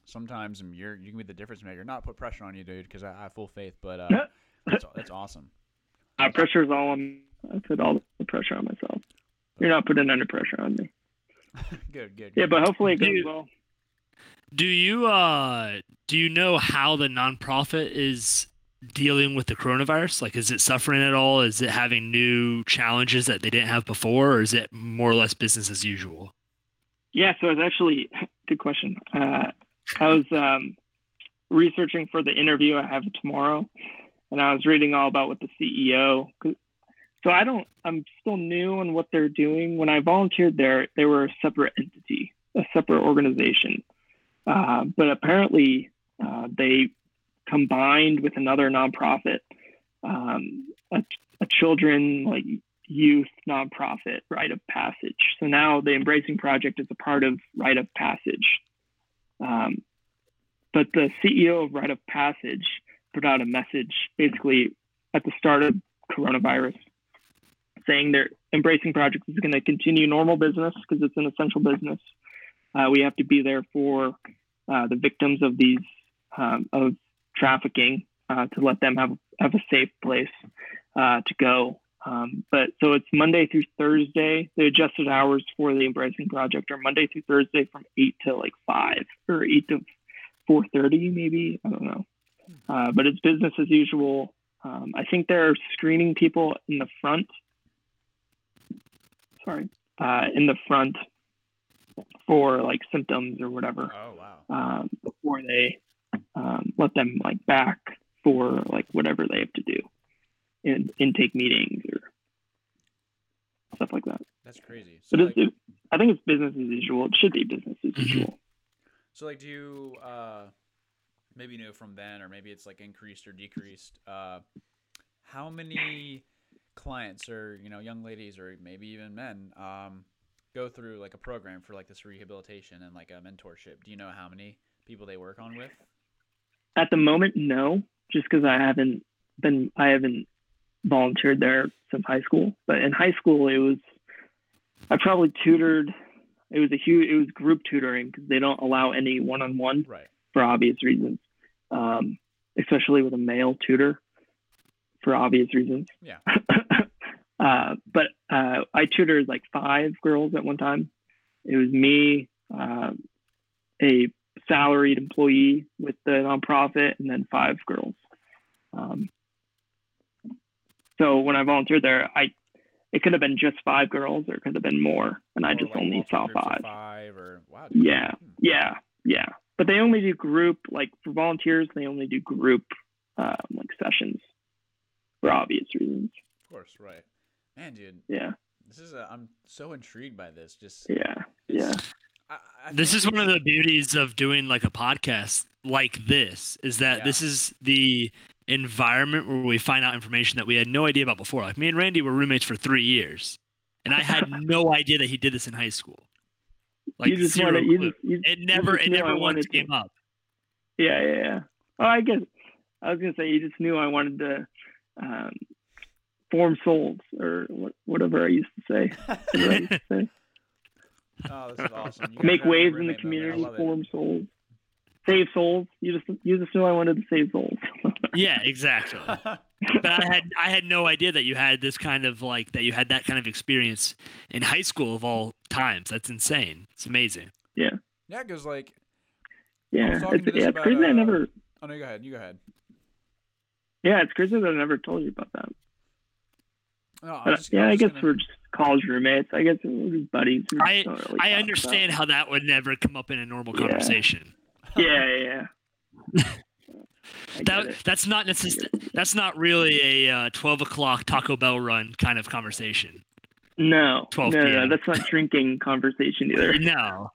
Sometimes you can be the difference maker. Not put pressure on you, dude, because I have full faith. But that's awesome. Pressure's all on. I put all the pressure on myself. You're not putting any pressure on me. Good. Yeah, but hopefully it goes well. Do you know how the nonprofit is dealing with the coronavirus? Like, is it suffering at all? Is it having new challenges that they didn't have before, or is it more or less business as usual? Yeah, so it's actually good question. I was researching for the interview I have tomorrow, and I was reading all about what the CEO. So I'm still new on what they're doing. When I volunteered there, they were a separate entity, a separate organization. But apparently they combined with another nonprofit, a children youth nonprofit, Rite of Passage. So now the Embracing Project is a part of Rite of Passage. But the CEO of Rite of Passage put out a message basically at the start of coronavirus saying their Embracing Project is going to continue normal business because it's an essential business. We have to be there for the victims of these of trafficking to let them have a safe place to go. But so it's Monday through Thursday. The adjusted hours for the Embracing Project are Monday through Thursday from 8 to 5 or 8 to 4:30 maybe. I don't know. But it's business as usual. I think they're screening people in the front. In the front for symptoms or whatever. Oh wow! Before they let them back for whatever they have to do in intake meetings or stuff like that. That's crazy. So I think it's business as usual. It should be business as usual. So do you maybe from then, or maybe it's increased or decreased? How many clients or young ladies or maybe even men go through a program for this rehabilitation and a mentorship? Do you know how many people they work on with? At the moment, no, just because I haven't volunteered there since high school. But in high school, I probably tutored. It was group tutoring because they don't allow any one-on-one for obvious reasons, especially with a male tutor for obvious reasons. Yeah. But I tutored 5 girls at one time. It was me, a salaried employee with the nonprofit, and then 5 girls. So when I volunteered there, it could have been just 5 girls, or it could have been more, and I just only saw 5. 5 or wow. Yeah. But they only do group for volunteers. They only do group sessions for obvious reasons. Of course, right. Man, dude. Yeah. This is I'm so intrigued by this. Just yeah. This is one of the beauties of doing a podcast like this, is that this is the environment where we find out information that we had no idea about before. Me and Randy were roommates for 3 years, and I had no idea that he did this in high school. It never once came up. Yeah. Oh, I guess I was gonna say you just knew I wanted to form souls, or whatever I used to say. Oh, this is awesome. Make waves in the community, form souls, save souls. You just knew I wanted to save souls. Yeah, exactly. But I had no idea that you had this kind of that you had that kind of experience in high school of all times. That's insane. It's amazing. Yeah. Yeah, because it's crazy. I never. Oh no, you go ahead. Yeah, it's crazy that I never told you about that. No, I guess we're just college roommates. I guess we're just buddies. I understand how that would never come up in a normal conversation. Yeah. That's not really a 12 o'clock Taco Bell run kind of conversation. No, 12 no, p.m. that's not drinking conversation either. No.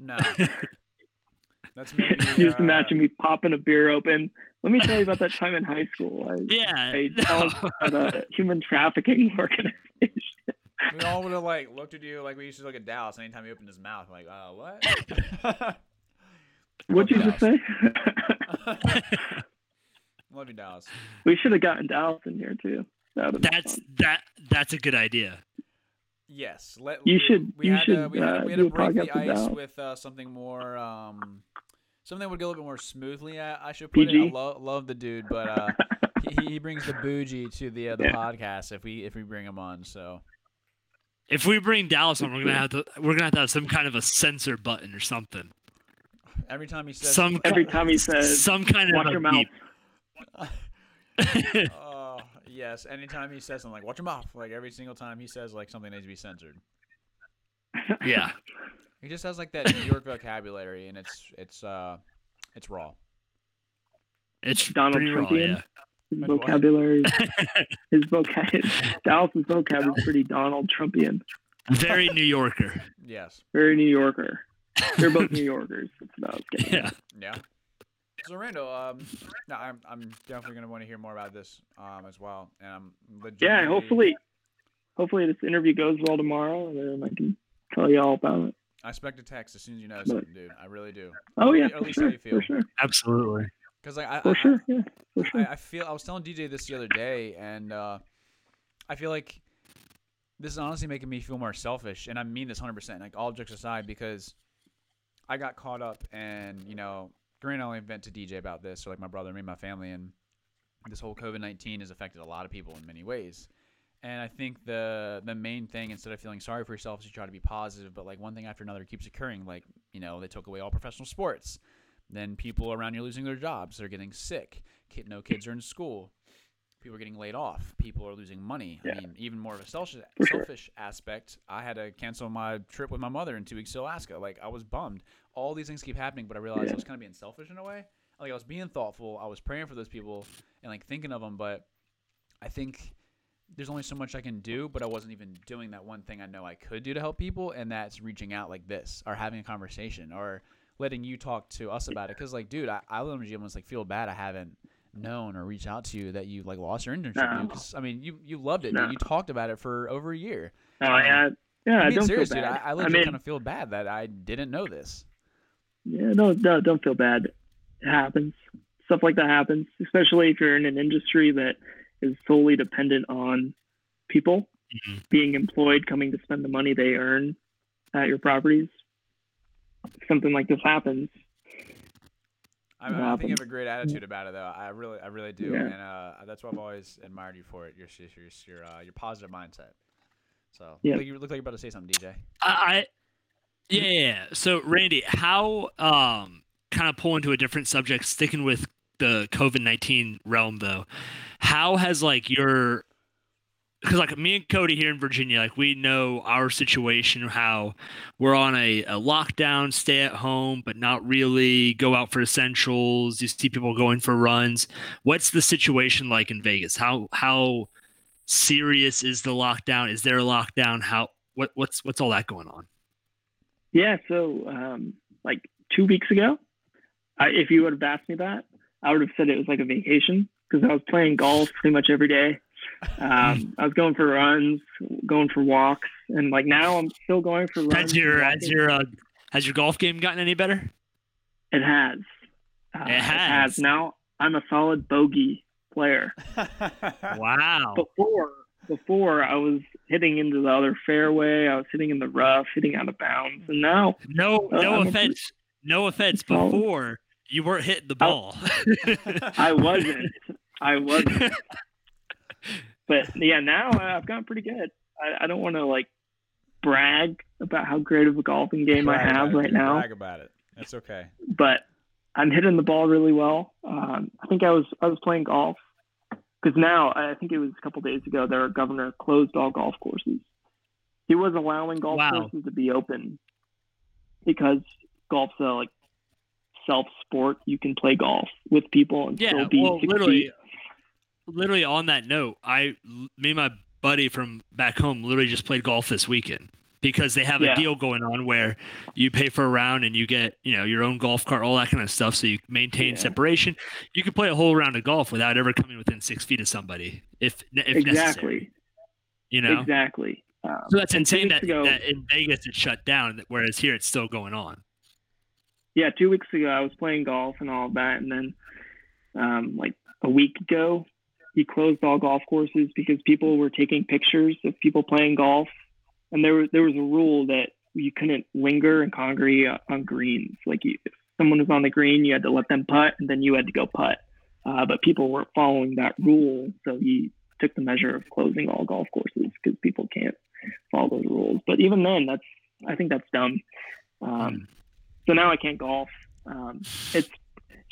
That's maybe. Just imagine me popping a beer open. Let me tell you about that time in high school. I talked at a human trafficking organization. We all would have like looked at you like we used to look at Dallas anytime he opened his mouth. Like, what? What'd you just say? Love you, Dallas. We should have gotten Dallas in here too. That's a good idea. Yes, we had to do break the podcast ice with something more, something that would go a little bit more smoothly. I should put PG? it. I love the dude, but he brings the bougie to the podcast if we bring him on. So if we bring Dallas on, we're gonna have to have some kind of a censor button or something. Every time he says some kind watch of your mouth. Yes, anytime he says something like "watch your mouth," like every single time he says like something needs to be censored. Yeah, he just has like that New York vocabulary, and it's raw. It's Donald Trumpian. Yeah. His vocabulary, Dallas's vocab is pretty Donald Trumpian. Very New Yorker. Yes. Very New Yorker. They're both New Yorkers. That's what I was getting at. Yeah. So Randall, no, I'm definitely gonna want to hear more about this as well, and I'm legitimately... hopefully this interview goes well tomorrow, and then I can tell you all about it. I expect a text as soon as you know something, dude. I really do. Oh yeah, or at least how you feel. For sure. Absolutely. Because like For sure. I was telling DJ this the other day, and I feel like this is honestly making me feel more selfish, and I mean this 100%. Like all jokes aside, because I got caught up, and Grant only went to DJ about this, so like my brother, me, my family, and this whole COVID-19 has affected a lot of people in many ways. And I think the main thing, instead of feeling sorry for yourself, is you try to be positive. But like one thing after another keeps occurring. Like they took away all professional sports. Then people around you are losing their jobs. They're getting sick. No kids are in school. People are getting laid off. People are losing money. Yeah. I mean, even more of a selfish aspect. I had to cancel my trip with my mother in 2 weeks to Alaska. Like I was bummed. All these things keep happening, but I realized I was kind of being selfish in a way. Like I was being thoughtful. I was praying for those people and like thinking of them. But I think there's only so much I can do, but I wasn't even doing that one thing I know I could do to help people, and that's reaching out like this, or having a conversation, or letting you talk to us about it. Because like, dude, I legitimately almost like feel bad I haven't known or reached out to you that you like lost your internship. Because I mean, you loved it. Dude. You talked about it for over a year. Oh yeah. I don't serious, feel bad. Dude, I legitimately kind of feel bad that I didn't know this. Yeah, no, don't feel bad. It happens. Stuff like that happens, especially if you're in an industry that is solely dependent on people being employed, coming to spend the money they earn at your properties. Something like this happens. I think you have a great attitude about it, though. I really do, and that's what I've always admired you for. Your positive mindset. So you look like you're about to say something, DJ. Yeah. So Randy, how kind of pull into a different subject, sticking with the COVID-19 realm though. How has like because like me and Cody here in Virginia, like we know our situation, how we're on a lockdown, stay at home, but not really go out for essentials. You see people going for runs. What's the situation like in Vegas? How serious is the lockdown? Is there a lockdown? What's all that going on? Yeah. So like 2 weeks ago, if you would have asked me that, I would have said it was like a vacation, because I was playing golf pretty much every day. I was going for runs, going for walks, and like now I'm still going for runs. Has your golf game gotten any better? It has. It has. Now I'm a solid bogey player. Wow. Before I was hitting into the other fairway, I was hitting in the rough, hitting out of bounds, and now no offense. Before you weren't hitting the ball. I wasn't. But yeah, now I've gotten pretty good. I don't want to like brag about how great of a golfing game I have right now. Brag about it. That's okay. But I'm hitting the ball really well. I think I was playing golf, because now I think it was a couple days ago their governor closed all golf courses. He was allowing golf courses to be open because golf's a like self-sport. You can play golf with people and still be succeed. Literally on that note, me and my buddy from back home literally just played golf this weekend because they have a deal going on where you pay for a round and you get, your own golf cart, all that kind of stuff. So you maintain separation. You can play a whole round of golf without ever coming within 6 feet of somebody if necessary. Exactly. So that's insane that in Vegas it's shut down, whereas here it's still going on. Yeah, 2 weeks ago I was playing golf and all of that, and then like a week ago he closed all golf courses because people were taking pictures of people playing golf, and there was a rule that you couldn't linger and congregate on greens. Like if someone was on the green, you had to let them putt, and then you had to go putt. But people weren't following that rule, so he took the measure of closing all golf courses because people can't follow those rules. But even then, I think that's dumb. So now I can't golf. It's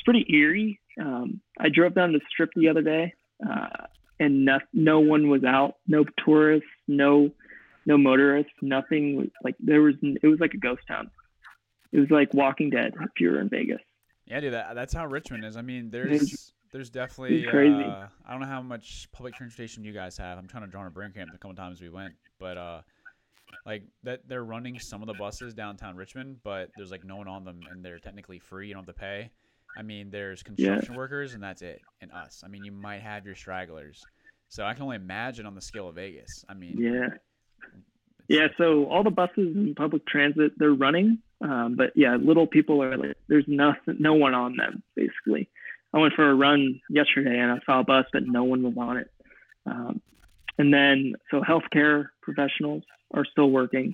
pretty eerie. I drove down the strip the other day, and no one was out. No tourists, no motorists, nothing. Was like it was like a ghost town. It was like Walking Dead if you were in Vegas. Yeah, dude, that's how Richmond is. I mean, there's definitely crazy. I don't know how much public transportation you guys have. I'm trying to join a brand camp the couple times we went, but like that they're running some of the buses downtown Richmond, but there's like no one on them, and they're technically free. You don't have to pay. I mean, there's construction workers, and that's it, and us. I mean, you might have your stragglers. So I can only imagine on the scale of Vegas. I mean, So all the buses and public transit, they're running, but little people are like, there's no one on them basically. I went for a run yesterday and I saw a bus, but no one was on it. And then, so healthcare professionals are still working.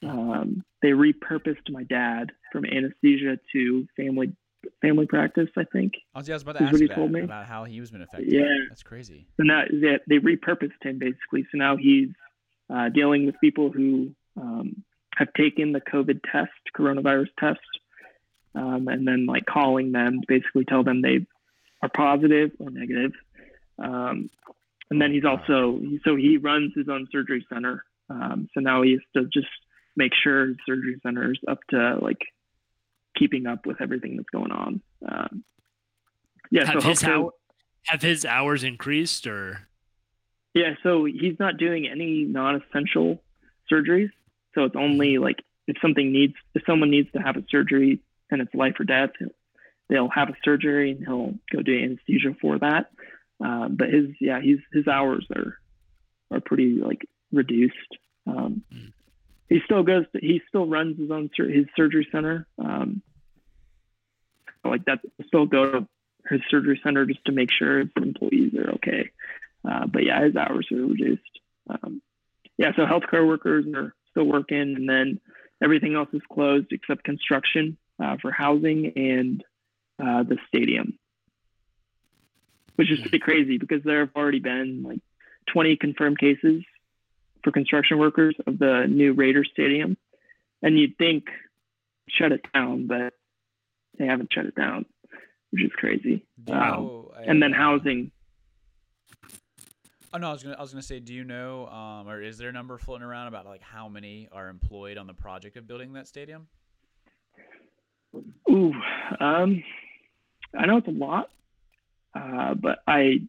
They repurposed my dad from anesthesia to family practice, I think. I was about to ask you that, about how he was been affected. Yeah. That's crazy. So now they repurposed him basically. So now he's dealing with people who have taken the coronavirus test, and then like calling them to basically tell them they are positive or negative. And then he's also, so he runs his own surgery center. So now he has to just make sure his surgery center is up to like keeping up with everything that's going on. Have his hours increased or? Yeah, so he's not doing any non-essential surgeries. So it's only like if someone needs to have a surgery and it's life or death, they'll have a surgery and he'll go do anesthesia for that. But his hours are pretty like reduced. He still runs his surgery center. Like that, still go to his surgery center just to make sure his employees are okay. But his hours are reduced. So healthcare workers are still working, and then everything else is closed except construction for housing and the stadium, which is pretty crazy because there have already been like 20 confirmed cases for construction workers of the new Raiders stadium. And you'd think shut it down, but they haven't shut it down, which is crazy. And then housing. Oh no, I was gonna say, do you know, or is there a number floating around about like how many are employed on the project of building that stadium? Ooh, I know it's a lot, but I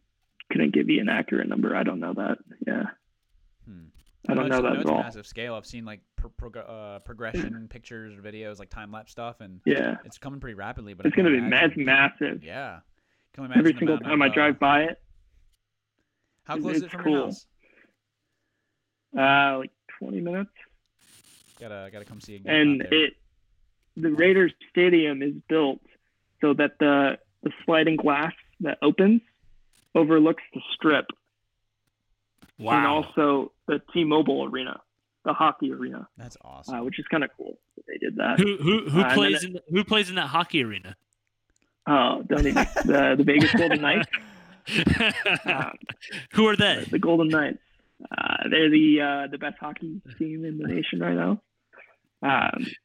couldn't give you an accurate number. I don't know that. Yeah, I don't know that at all. It's a massive scale. I've seen like progression pictures or videos, like time lapse stuff, and it's coming pretty rapidly. But it's going to be massive. Yeah, every single time I drive by it. How close is it from your house? Like 20 minutes. Gotta come see it. And the Raiders stadium is built so that the sliding glass that opens overlooks the strip. Wow. And also the T-Mobile arena, the hockey arena. That's awesome. Which is kind of cool that they did that. Who plays in that hockey arena? Oh, don't even the Vegas Golden Knights. Who are they? The Golden Knights. They're the best hockey team in the nation right now.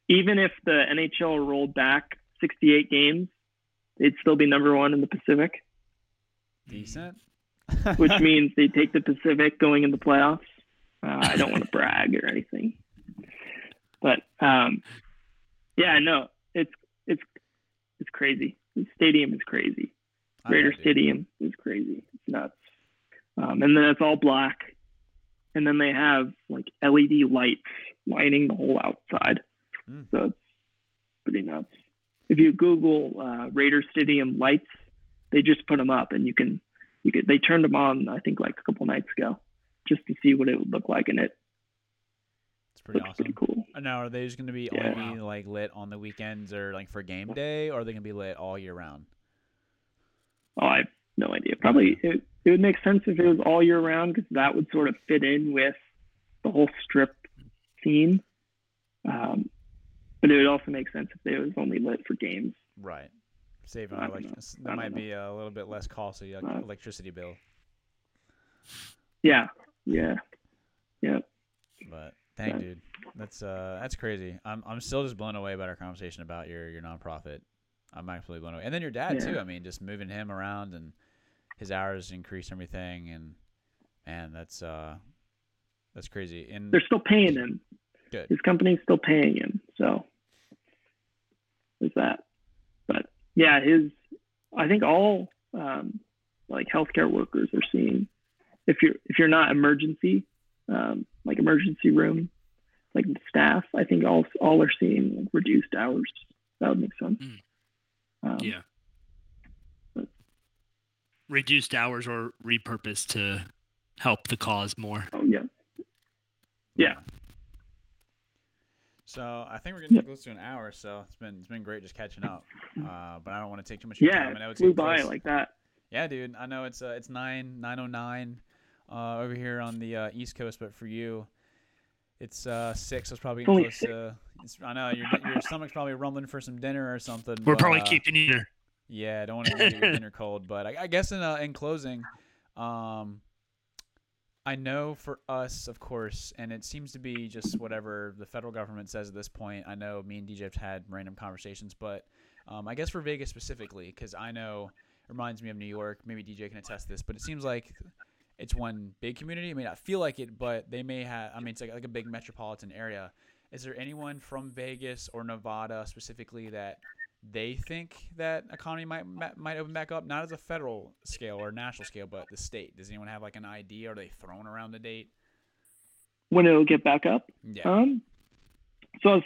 Even if the NHL rolled back 68 games, they'd still be number one in the Pacific. Decent. Which means they take the Pacific going in the playoffs. I don't want to brag or anything, but no, it's crazy. The stadium is crazy. Raider Stadium is crazy. It's nuts. And then it's all black. And then they have like LED lights lining the whole outside. So it's pretty nuts. If you Google Raider Stadium lights, they just put them up, and they turned them on, I think, like a couple nights ago, just to see what it would look like in it. It's pretty awesome. Pretty cool. Now, are they just going to be only like lit on the weekends or like for game day, or are they going to be lit all year round? Oh, I have no idea. Probably it would make sense if it was all year round, because that would sort of fit in with the whole strip scene. But it would also make sense if it was only lit for games. Right. Saving that might be a little bit less costly electricity bill. Yeah. But dang, dude, that's crazy. I'm still just blown away by our conversation about your nonprofit. I'm absolutely blown away. And then your dad too. I mean, just moving him around and his hours increased everything, and that's crazy. And they're still paying him. Good. His company's still paying him, so there's that. But yeah, I think all like healthcare workers are seeing, if you're not emergency, like emergency room, like the staff, I think all are seeing like reduced hours. That would make sense. Yeah. Reduced hours or repurposed to help the cause more. Oh yeah. Yeah. So I think we're getting close to an hour. So it's been great just catching up. But I don't want to take too much of your time. I know it's flew by like that. Yeah, dude. I know it's 9:09 over here on the East Coast, but for you, it's 6. So it's probably getting close to. I know your stomach's probably rumbling for some dinner or something. We're probably keeping you there. Yeah, I don't want to get your dinner cold. But I guess in closing, I know for us, of course, and it seems to be just whatever the federal government says at this point. I know me and DJ have had random conversations, but I guess for Vegas specifically, because I know it reminds me of New York. Maybe DJ can attest to this, but it seems like it's one big community. I mean, I feel like it, but they may have. I mean, it's like a big metropolitan area. Is there anyone from Vegas or Nevada specifically that they think that economy might open back up, not as a federal scale or national scale, but the state? Does anyone have like an idea? Are they throwing around the date when it'll get back up? Yeah. So I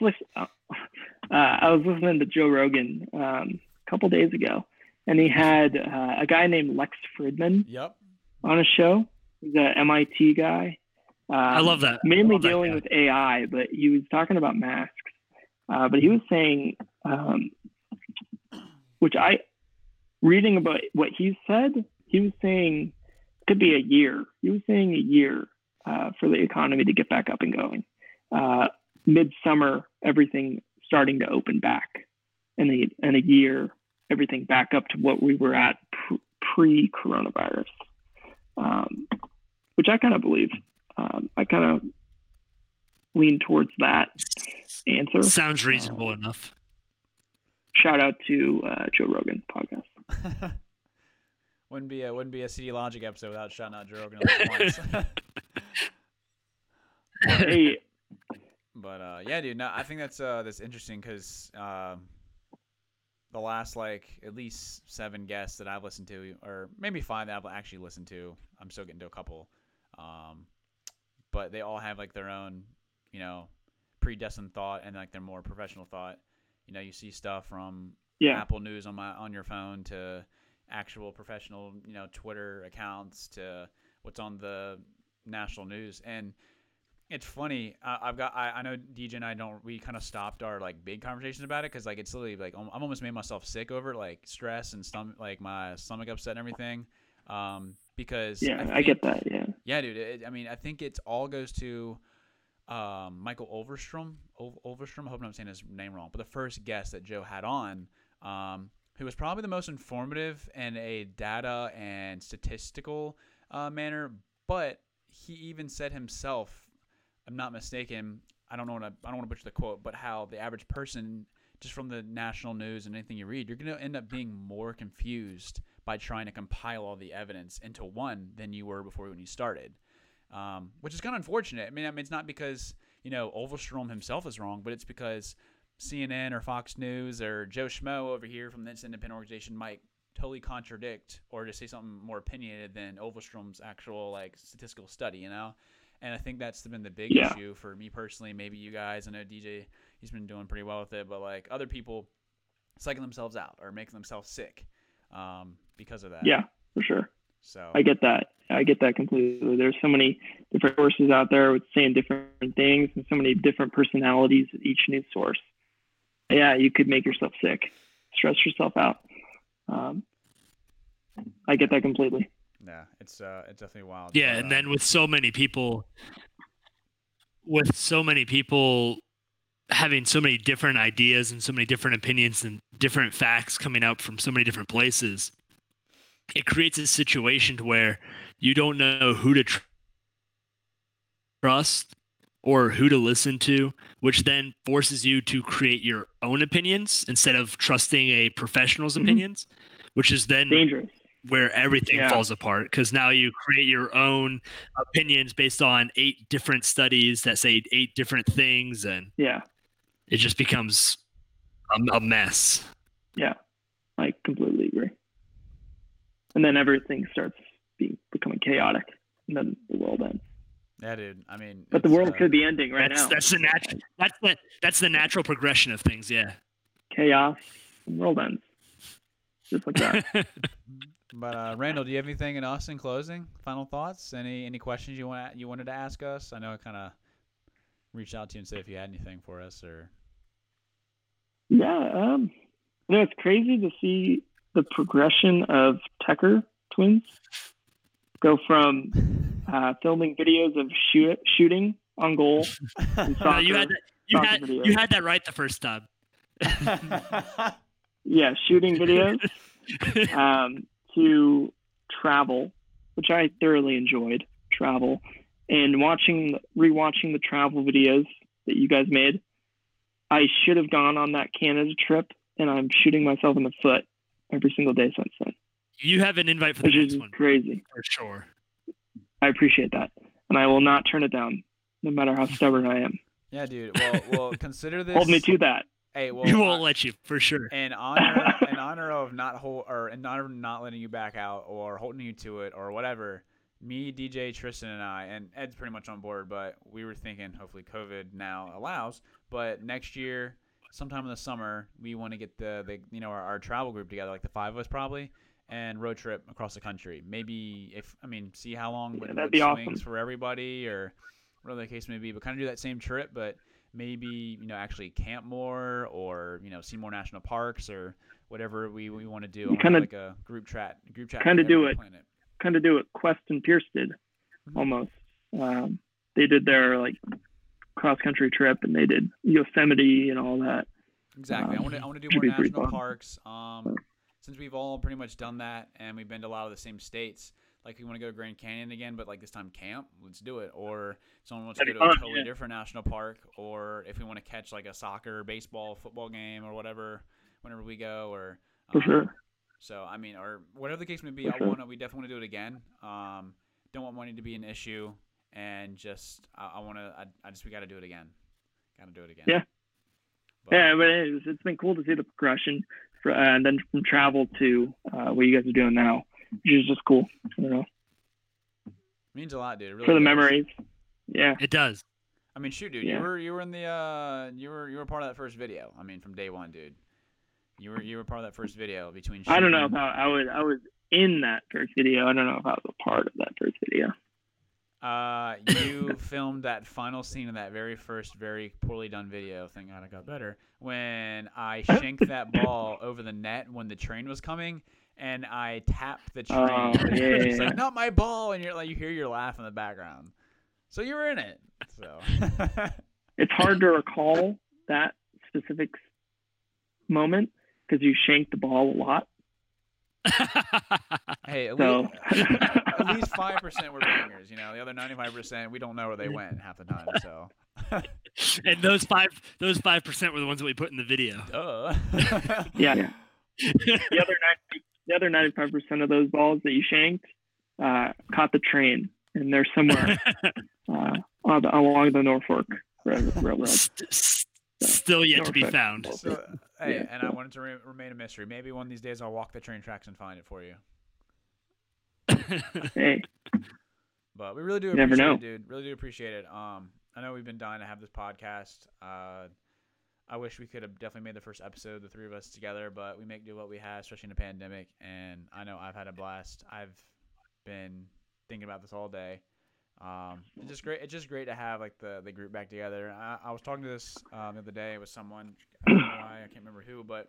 was listening to Joe Rogan a couple days ago, and he had a guy named Lex Fridman on his show. He's an MIT guy. I love that. Mainly dealing with AI, but he was talking about masks. But he was saying, reading about what he said, he was saying it could be a year. He was saying a year for the economy to get back up and going. Midsummer, everything starting to open back. And a year, everything back up to what we were at pre-coronavirus, which I kind of believe. I kind of lean towards that answer. Sounds reasonable enough. Shout out to Joe Rogan podcast. Wouldn't be a CD Logic episode without shouting out Joe Rogan at least once. Hey. But yeah, dude. No, I think that's interesting because the last like at least 7 guests that I've listened to, or maybe 5 that I've actually listened to. I'm still getting to a couple. But they all have like their own, predestined thought and like their more professional thought. You see stuff from Apple News on your phone to actual professional, Twitter accounts to what's on the national news. And it's funny. I know DJ and I we kind of stopped our like big conversations about it because like it's literally like I'm almost made myself sick over it, like stress and my stomach upset and everything. Because I get that. Yeah, dude. I think it all goes to Michael Overstrom. I hope I'm saying his name wrong, but the first guest that Joe had on, who was probably the most informative in a data and statistical manner. But he even said himself, I'm not mistaken. I don't want to butcher the quote, but how the average person, just from the national news and anything you read, you're going to end up being more confused by trying to compile all the evidence into one than you were before when you started, which is kind of unfortunate. I mean, it's not because Overstrom himself is wrong, but it's because CNN or Fox News or Joe Schmo over here from this independent organization might totally contradict or just say something more opinionated than Ovalstrom's actual like statistical study, you know? And I think that's been the big issue for me personally. Maybe you guys, I know DJ, he's been doing pretty well with it, but like other people psyching themselves out or making themselves sick because of that. Yeah, for sure. So I get that. I get that completely. There's so many different sources out there with saying different things and so many different personalities at each news source. Yeah, you could make yourself sick, stress yourself out. I get that completely. Yeah, it's definitely wild. Yeah, but, and then with so many people having so many different ideas and so many different opinions and different facts coming out from so many different places, it creates a situation to where you don't know who to trust or who to listen to, which then forces you to create your own opinions instead of trusting a professional's opinions, which is then dangerous. Where everything falls apart, because now you create your own opinions based on 8 different studies that say 8 different things, and it just becomes a mess. Yeah, I completely agree. And then everything starts becoming chaotic, and then the world ends. Yeah, dude. I mean, but the world could be ending right now. That's the natural progression of things. Yeah, chaos, and world ends, just like that. But Randall, do you have anything in us in closing? Final thoughts? Any questions you wanted to ask us? I know I kind of reached out to you and said if you had anything for us or. Yeah, it's crazy to see the progression of Tucker twins go from filming videos of shooting on goal. And soccer, you had that right the first time. Yeah, shooting videos. To travel, which I thoroughly enjoyed, travel, and rewatching the travel videos that you guys made. I should have gone on that Canada trip, and I'm shooting myself in the foot every single day since then. You have an invite for the next one. Crazy. For sure. I appreciate that, and I will not turn it down, no matter how stubborn I am. Yeah, dude. Well, consider this. Hold me to that. Hey, well, we won't let you for sure. In honor of not letting you back out or holding you to it or whatever, me, DJ, Tristan, and I, and Ed's pretty much on board. But we were thinking, hopefully, COVID now allows. But next year, sometime in the summer, we want to get our travel group together, like the 5 of us probably, and road trip across the country. Maybe see how long it swings awesome for everybody or whatever the case may be. But kind of do that same trip, but. Maybe actually camp more or see more national parks or whatever we want to do. Kind of like a group chat. Kind of do it. Kind of do what Quest and Pierce did, almost. They did their like cross country trip and they did Yosemite and all that. Exactly. I want to do more national parks. Since we've all pretty much done that and we've been to a lot of the same states. Like we want to go to Grand Canyon again, but like this time camp, let's do it. Or someone wants to go to a totally different national park, or if we want to catch like a soccer, baseball, football game or whatever, whenever we go, or for sure. So I mean, or whatever the case may be, we definitely want to do it again. Don't want money to be an issue, and just we got to do it again. Got to do it again. Yeah. But it's been cool to see the progression, and then from travel to what you guys are doing now. Which is just cool. I don't know. Means a lot, dude. It really for the does. memories. Yeah. It does. I mean, shoot, dude. Yeah. You were in the you were part of that first video. I mean, from day one, dude. You were part of that first video between. I don't know if I was in that first video. I don't know if I was a part of that first video. You filmed that final scene of that very first, very poorly done video. Thank God I got better. When I shanked that ball over the net when the train was coming. And I tapped the train. It's like, not my ball, and you hear your laugh in the background. So you were in it. So it's hard to recall that specific moment because you shanked the ball a lot. Hey, at least 5% were bangers. The other 95%, we don't know where they went half the time. So. And those 5% were the ones that we put in the video. Yeah. The other 95% of those balls that you shanked caught the train, and they're somewhere along the Norfolk Railroad. Still yet No to be effect. found. So, hey, Yeah. and I want it to remain a mystery. Maybe one of these days I'll walk the train tracks and find it for you. Hey, But we really do You never appreciate know. it, dude. Really do appreciate it. I know we've been dying to have this podcast. I wish we could have definitely made the first episode, the three of us together, but we make do what we have, especially in a pandemic. And I know I've had a blast. I've been thinking about this all day. It's just great. It's just great to have like the group back together. I was talking to this the other day with someone. I don't know why, I can't remember who, but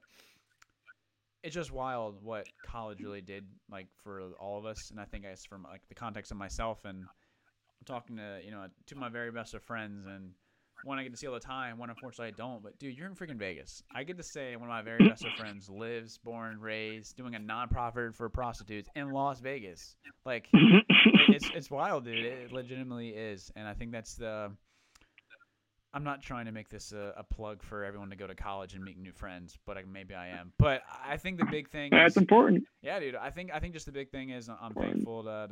it's just wild what college really did like for all of us. And I think it's from like the context of myself, and I'm talking to two of my very best of friends, and one I get to see all the time, one unfortunately I don't. But dude, you're in freaking Vegas. I get to say one of my very best of friends lives, born, raised, doing a nonprofit for prostitutes in Las Vegas. Like it's wild, dude. It legitimately is, and I think that's the. I'm not trying to make this a plug for everyone to go to college and make new friends, but maybe I am. But I think the big thing That's is, important. yeah, dude. I think just the big thing is I'm thankful to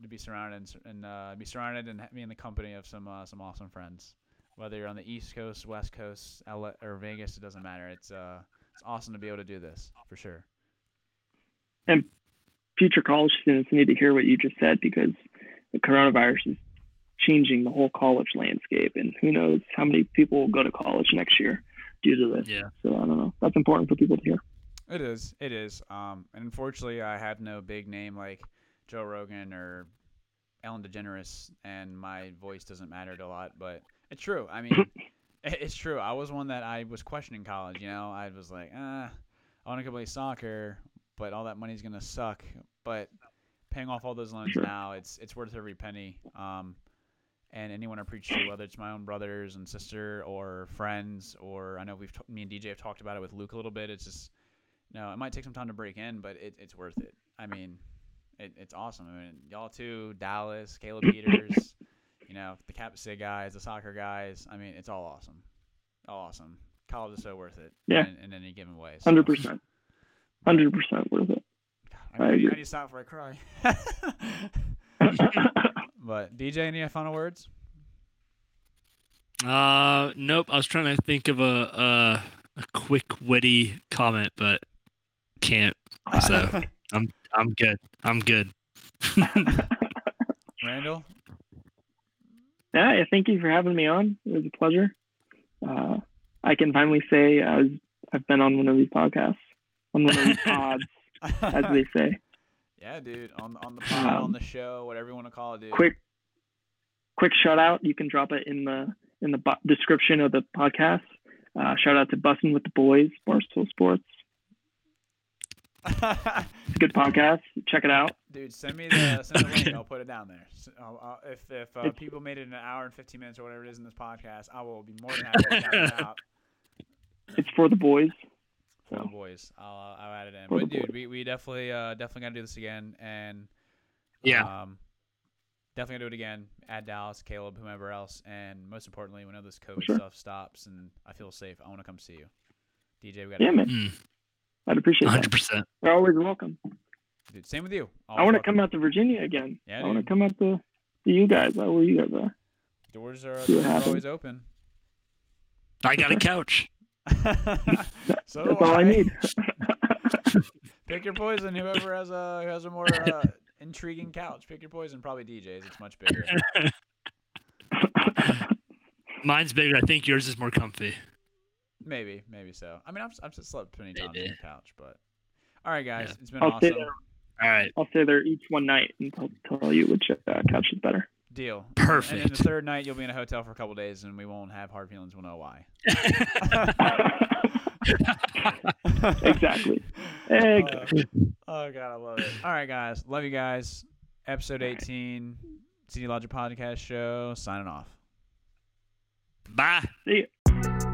be surrounded and be surrounded and be in the company of some awesome friends. Whether you're on the East Coast, West Coast, LA, or Vegas, it doesn't matter. It's awesome to be able to do this for sure. And future college students need to hear what you just said, because the coronavirus is changing the whole college landscape, and who knows how many people will go to college next year due to this. Yeah. So I don't know. That's important for people to hear. It is. And unfortunately, I had no big name like Joe Rogan or Ellen DeGeneres, and my voice doesn't matter a lot, but it's true. I mean, it's true. I was one that I was questioning college. I was like, I want to go play soccer, but all that money's gonna suck. But paying off all those loans now, it's worth every penny. And anyone I preach to, whether it's my own brothers and sister or friends, or I know me and DJ have talked about it with Luke a little bit. It's just, it might take some time to break in, but it's worth it. I mean, it's awesome. I mean, y'all too, Dallas, Caleb Peters, the Kappa Sig guys, the soccer guys. I mean, it's all awesome. All awesome. College is so worth it. Yeah. In any given way. So. 100%. 100% worth it. I need to stop before I cry. But DJ, any final words? Nope. I was trying to think of a quick witty comment, but can't. So I'm good. I'm good. Randall? Yeah, thank you for having me on. It was a pleasure. I can finally say I've been on one of these podcasts, on one of these pods, as they say. Yeah, dude, on the pod, on the show, whatever you want to call it, dude. Quick shout out. You can drop it in the description of the podcast. Shout out to Bussin' with the Boys, Barstool Sports. It's a good podcast. Check it out. Dude, send me the link. I'll put it down there. If people made it an hour and 15 minutes or whatever it is in this podcast, I will be more than happy to shout it out. It's for the boys. For the boys. I'll add it in. But dude, we definitely gotta do this again, and definitely gonna do it again. Add Dallas, Caleb, whomever else, and most importantly, whenever this COVID stuff stops and I feel safe, I want to come see you. DJ, we got. Yeah, man. I'd appreciate 100%. You're always welcome. Dude, same with you. I want to come out to Virginia again. Yeah, I want to come out to you guys. Where you guys are. Doors are always open. I got a couch. So that's all I need. Pick your poison. Whoever has a more intriguing couch, pick your poison. Probably DJ's. It's much bigger. Mine's bigger. I think yours is more comfy. Maybe so. I mean, I've slept plenty times on the couch, but all right, guys, it's been I'll awesome. Stay there. All right, I'll stay there each one night and tell you which couch is better. Deal. Perfect. And then the third night, you'll be in a hotel for a couple days, and we won't have hard feelings. We'll know why. Exactly. Oh God, I love it. All right, guys, love you guys. Episode 18, CD Logic Podcast Show. Signing off. Bye. See ya.